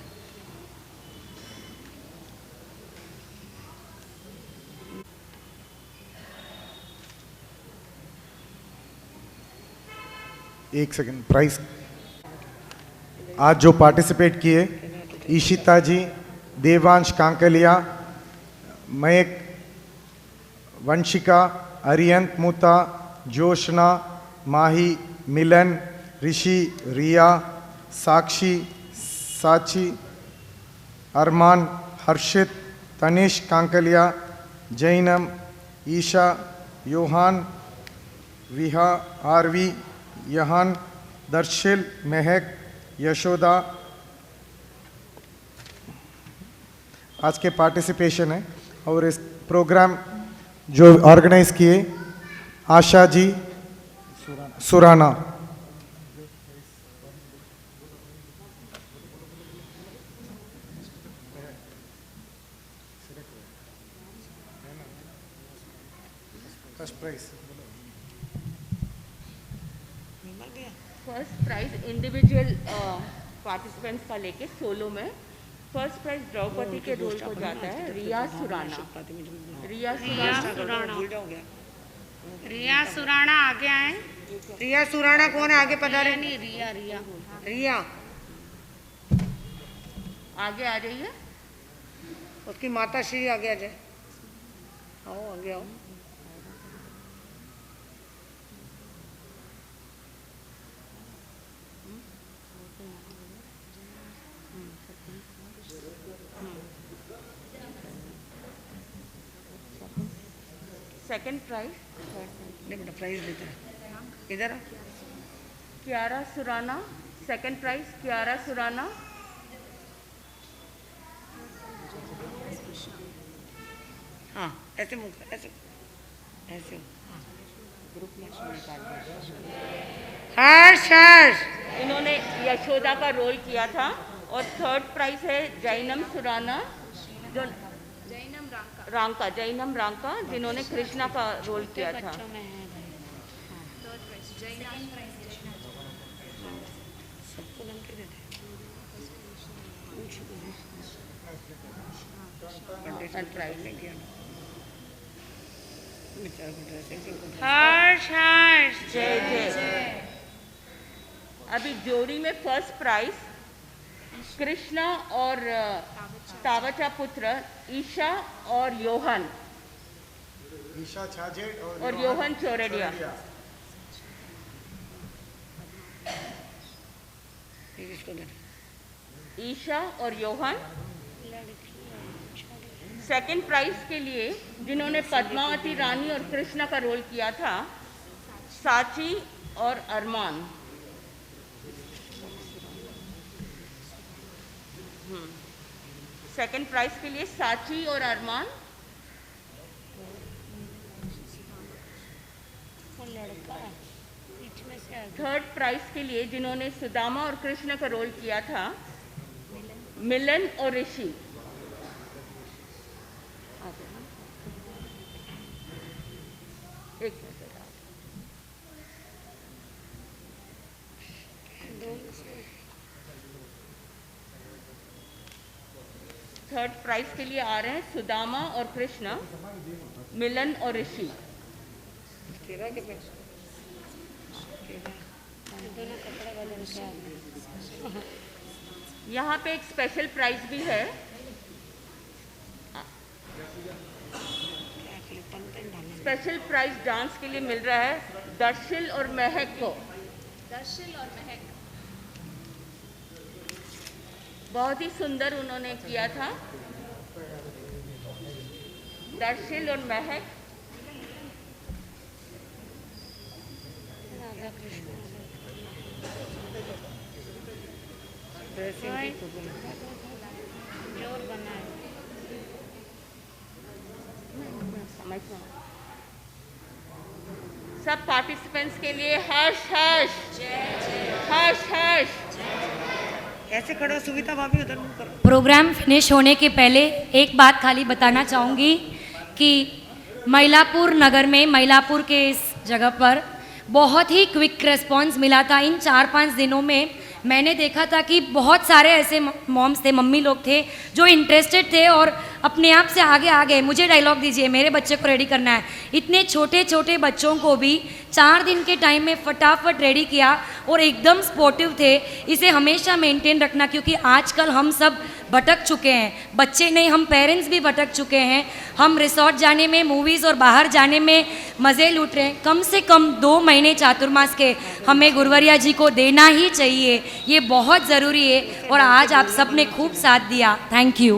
एक सेकंड प्राइस। आज जो पार्टिसिपेट किए ईशिता जी, देवांश कांकलिया, मयक, वंशिका, अरियंत मूता, जोशना, माही, मिलन, ऋषि, रिया, साक्षी, साची, अरमान, हर्षित, तनिष कांकलिया, जैनम, ईशा, योहान, विहा, आरवी, यहान, दर्शिल, महक, यशोदा आज के पार्टिसिपेशन है। और इस प्रोग्राम जो ऑर्गेनाइज किए Asha ji Surana. First prize first prize individual participants का लेके सोलो में फर्स्ट प्राइज द्रौपदी के रोल को जाता है रिया सुराना। रिया सुराना आगे आए। रिया सुराना कौन है? आगे पधारे। नहीं, रिया रिया रिया आगे आ जाइए। उसकी माता श्री आगे आ जाए। आओ आगे आओ। सेकंड प्राइज बेटा प्राइज देता है इधर। क्यारा सुराना। सेकंड प्राइज क्यारा सुराना। हाँ ऐसे मुंह कर, ऐसे ऐसे। ग्रुप में हर्ष हर्ष इन्होंने यशोदा का रोल किया था। और थर्ड प्राइज है जैनम सुराना, जो जैनम रांका जिन्होंने कृष्णा का रोल किया था। हर्ष हर्ष जय जय। अभी जोड़ी में फर्स्ट प्राइज कृष्णा और तावचा पुत्र ईशा और योहन। ईशा छाजे और योहन चौरेडिया। ईशा और योहन। सेकंड प्राइज के लिए जिन्होंने पद्मावती रानी और कृष्णा का रोल किया था साची और अरमान। सेकंड प्राइज के लिए साची और अरमान। थर्ड प्राइज के लिए जिन्होंने सुदामा और कृष्ण का रोल किया था मिलन और ऋषि। एक मिनट। थर्ड प्राइज के लिए आ रहे हैं सुदामा और कृष्ण, मिलन और ऋषि। यहाँ पे एक स्पेशल प्राइज भी है। स्पेशल प्राइज डांस के लिए मिल रहा है दर्शिल और महक को। दर्शिल और महक बहुत ही सुंदर उन्होंने किया था। दर्शिल और महक जोर बना है। सब पार्टिसिपेंट्स के लिए हर्ष हर्ष हर्ष हर्ष। ऐसे खड़ो सुविधा भाभी, उधर मुंह करो। प्रोग्राम फिनिश होने के पहले एक बात खाली बताना चाहूँगी कि मइलापुर नगर में, मइलापुर के इस जगह पर बहुत ही क्विक रिस्पांस मिला था। इन 4-5 दिनों में मैंने देखा था कि बहुत सारे ऐसे मॉम्स थे, मम्मी लोग थे जो इंटरेस्टेड थे और अपने आप से आगे आ गए, मुझे डायलॉग दीजिए, मेरे बच्चे को रेडी करना है। इतने छोटे छोटे बच्चों को भी 4 दिन के टाइम में फटाफट रेडी किया और एकदम स्पोर्टिव थे। इसे हमेशा मेंटेन रखना, क्योंकि आजकल हम सब भटक चुके हैं, बच्चे नहीं हम पेरेंट्स भी भटक चुके हैं। हम रिसोर्ट जाने में, मूवीज़ और बाहर जाने में मज़े लूट रहे हैं। कम से कम 2 महीने चातुर्मास के हमें गुरुवरिया जी को देना ही चाहिए, ये बहुत ज़रूरी है। और आज आप सब ने खूब साथ दिया, थैंक यू।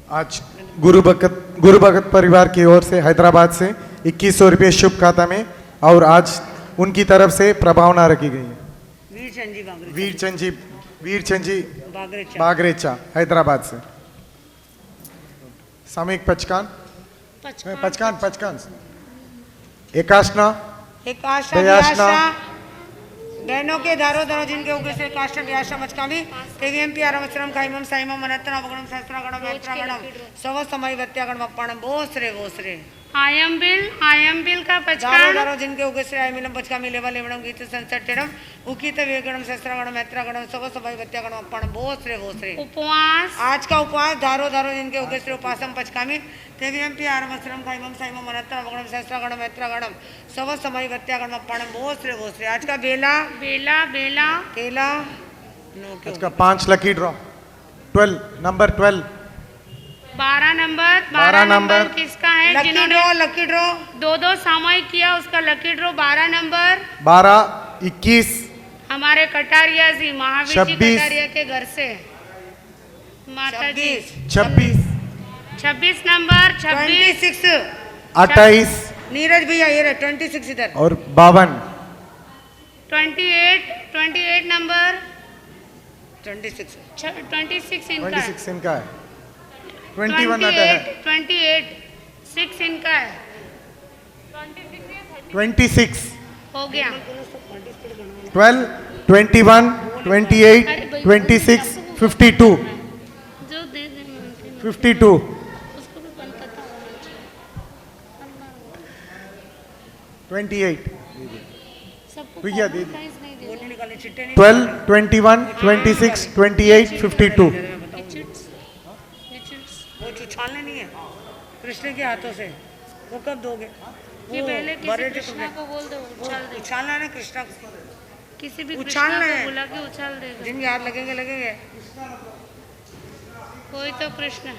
आज गुरु भगत परिवार की ओर से हैदराबाद से 2100 रुपये शुभ खाता में, और आज उनकी तरफ से प्रभावना रखी गई है। वीरचंद जी बागरेचा हैदराबाद से। सामूहिक पचकान एकाशना दयाशना बहनों के दारो दारो जिनके उग्र से काष्ट व्यासा मचकामी केवीएमपी आरमचरम काइमम साइमम मनत्तना भगणम सहस्त्रगणम यत्रगणम सव समय वत्यागणम अप्पाणम बोसरे आयम बिल का दारो पचकान दारो जिनके उग्र से आयमिलम पचकामी लेवा लेवणम गीत संसट्टेडम उकित वेगणम सहस्त्रगणम यत्रगणम सव समय वत्यागणम अप्पाणम बोसरे उपवास। आज का उपवास दारो दारो जिनके उग्र से उपासम पचकामी केवीएमपी आरमचरम काइमम साइमम मनत्तना भगणम सहस्त्रगणम यत्रगणम सव समय वत्यागणम अप्पाणम बोसरे आज का बेला केला आज का 5 लकी ड्रॉ 12 नंबर 12 नंबर किसका है? जिन्होंने लकी ड्रॉ 2 सामूहिक किया उसका लकी ड्रॉ 12 नंबर 12 21 हमारे कटारिया जी, महावीर जी 26 कटारिया के घर से माता जी। 26 नंबर 26 28 नीरज भैया ये रहे 26 इधर और 52 28 नंबर 26 इनका है। 26 इनका है। 21 आता है। 6 इनका है। 26 हो गया। 12 21 28 26 52 जो दे दे 52 उसको भी पता होना चाहिए। 28 सबको भैया दे दे। प्राइस नहीं दे। निकाले चिट्टे नहीं 12 21 26 28 52 ये चिट्स वो उछालने नहीं है कृष्ण के हाथों से, वो कब दोगे? ये पहले बड़े किसी कृष्णा को बोल दो उछाल दे। उछालना है ना कृष्णा को, किसी भी कृष्णा उछालना को है। बुला के उछाल देगा। जिनके हाथ लगेंगे कोई तो कृष्ण है।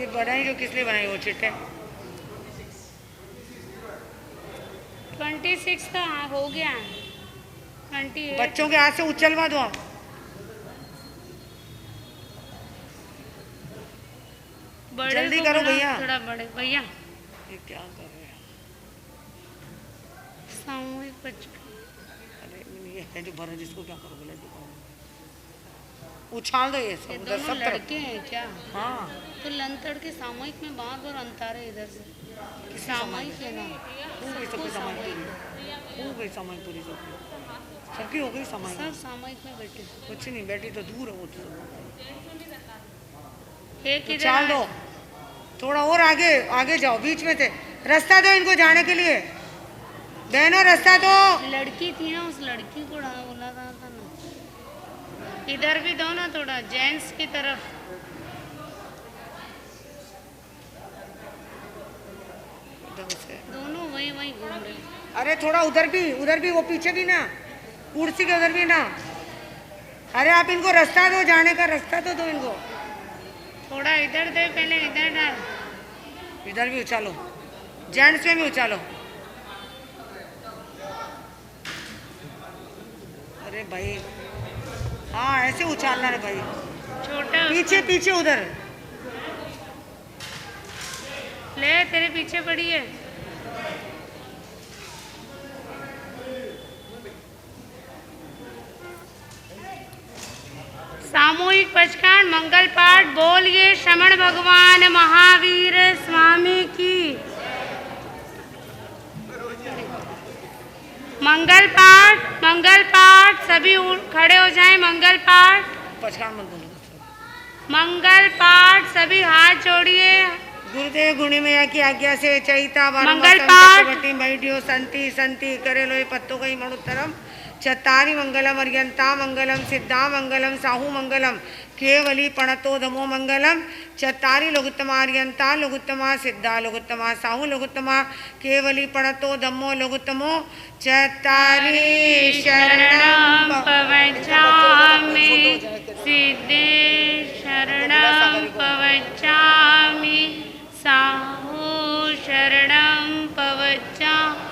ये बनाई जो किस लिए बनाई वो चिट्टे? 26 तो हो गया। 28 बच्चों के हाथ से उछलवा दो आप। बड़े जल्दी को करो बुला, भैया। थोड़ा बड़े भैया। ये क्या कर रहे हैं? सामूहिक बच्चों अरे ये है जो भरा, जिसको क्या करो बोला, उछाल दो ये ये सब उधर दोनों सब तरफ। लड़के हैं क्या? हाँ तो लंतड़ के सामूहिक में बार अंतर है इधर से। सामायिक है ना, सामायिक पूरी सबकी हो गई सामायिक। सब सामायिक में बैठे। कुछ नहीं बैठी तो दूर है वो तो। एक इधर चाल दो, थोड़ा और आगे आगे जाओ, बीच में थे, रास्ता दो इनको जाने के लिए। बहनों रास्ता दो। लड़की थी ना, उस लड़की को बोला था ना, इधर भी दो ना थोड़ा, जेंट्स की तरफ। दोनों वही वही घूम रहे। अरे थोड़ा उधर भी वो पीछे भी ना, कुर्सी के उधर भी ना। अरे आप इनको रास्ता दो, जाने का रास्ता तो दो इनको। थोड़ा इधर दे, पहले इधर डाल। इधर भी उछालो, जेंट्स में भी उछालो। अरे भाई हाँ ऐसे उछालना है भाई, छोटा पीछे पीछे उधर। ले तेरे पीछे पड़ी है। सामूहिक पचकान मंगल पाठ बोलिए श्रमण भगवान महावीर स्वामी की। मंगल पाठ सभी खड़े हो जाएं। मंगल पाठ, पचकान मत बोलो। मंगल पाठ सभी हाथ जोड़िए। गुरुदेव गुणी मैया की आज्ञा से चैता मंगल पाठ बैठियो संति संति करे लोई पत्तों कई मणुतरम चत्तारी मंगलम अर्यंता मंगलम सिद्धा मंगलम साहू मंगलम केवली पणतो धमो मंगलम चत्तारी लघुत्तमा अर्यंता लघुत्तमा सिद्धा लघुत्तमा साहू लघुत्तमा केवली पणतो धमो लघुत्तमो चत्तारी शरणं पवचामि सिद्धे शरणं पवचामि साहू शरणं पवचामि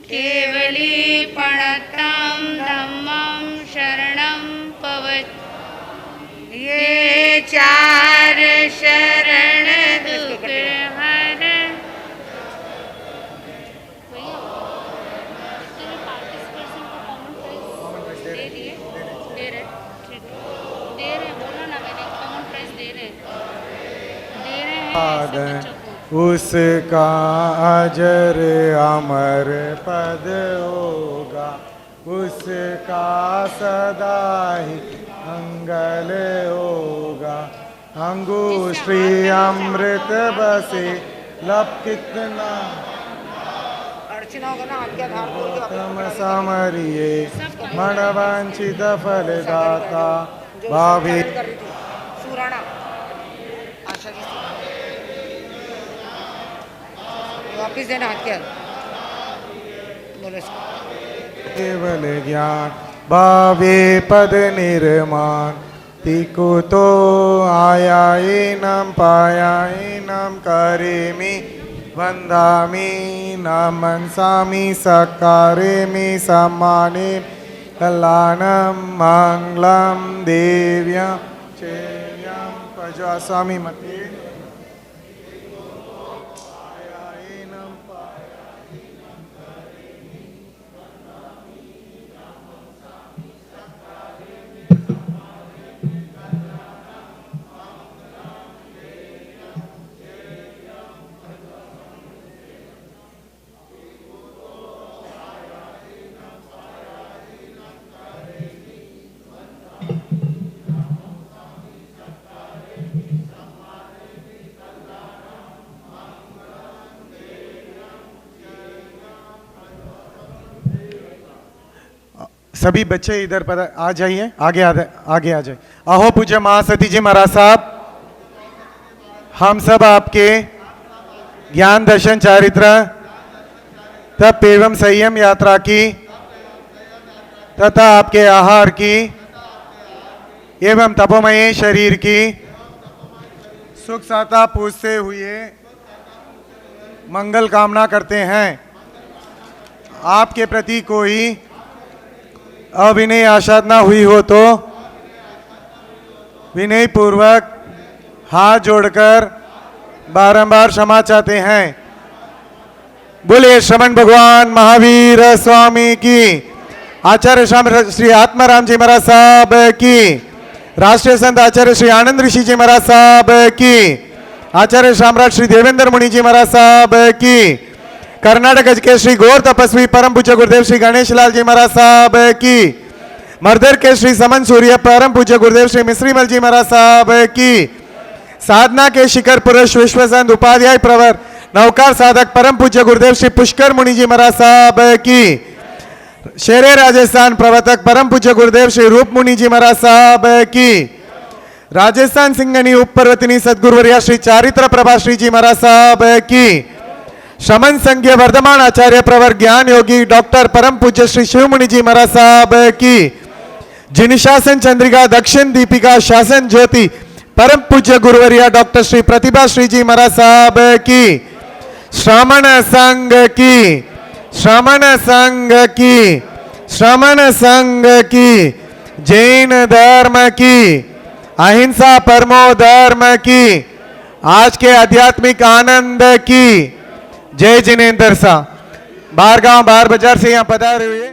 केवली पणतं धम्मं शरणं पवचामि। ये चार शरण दुख हर। उसका अजर अमर पद होगा, उसका सदा ही मंगल होगा। अंगूश्री अमृत बसे लब कितना तम समरिये मनवांछित फलदाता भावे। वापिस देना हाथ क्या बोलो। केवल ज्ञान भावे पद निर्माण तिको तो आया नम पाया नम करेमि वंदामि नम मनसामि सकारेमि सम्माने कल्याणम मंगलम देव्यं चेयं पजासामि मते। सभी बच्चे इधर पर आ जाइए, आगे आ जाइए। अहो पूज्य महासती जी महाराज साहब, हम सब आपके ज्ञान दर्शन चारित्र तप एवं संयम यात्रा की तथा आपके आहार की एवं तपोमय शरीर की सुख साता पूछते हुए मंगल कामना करते हैं। आपके प्रति कोई अविनय आसाधना हुई हो तो विनय पूर्वक हाथ जोड़कर बारंबार क्षमा चाहते हैं। बोले श्रमण भगवान महावीर स्वामी की, आचार्य श्री आत्माराम जी महाराज साहब की, राष्ट्रीय संत आचार्य श्री आनंद ऋषि जी महाराज साहब की, आचार्य शामराज श्री देवेंद्र मुनि जी महाराज साहब की। कर्नाटक के श्री गौर तपस्वी परम पूज्य गुरुदेव श्री गणेश लाल जी महाराज साहब की। मर्दर के श्री समन सूर्य परम पूज्य गुरुदेव श्री मिश्रीमल जी महाराज साहब की। साधना के शिखर पुरुष विश्वसंत उपाध्याय प्रवर नवकार साधक परम पूज्य गुरुदेव श्री पुष्कर मुनि जी महाराज साहब की। शेरे राजस्थान प्रवर्तक परम पूज्य गुरुदेव श्री रूप मुनि जी महाराज साहब की। राजस्थान सिंगनी उप पर्वतिनी सदगुरुवर्या श्री चारित्र प्रभा श्री जी महाराज साहब की। शमन संघ वर्धमान आचार्य प्रवर ज्ञान योगी डॉक्टर परम पूज्य श्री शिवमुनि जी महाराज साहब की। जिन शासन चंद्रिका दक्षिण दीपिका शासन ज्योति परम पूज्य गुरुवर्या डॉक्टर श्री प्रतिभा श्री जी महाराज साहब की। श्रमण संघ की, श्रमण संघ की, श्रमण संघ की। जैन धर्म की, अहिंसा परमो धर्म की। आज के आध्यात्मिक आनंद की। जय जिनेंद्र सा। बाहर गांव बाहर बाजार से यहाँ पधारे हुए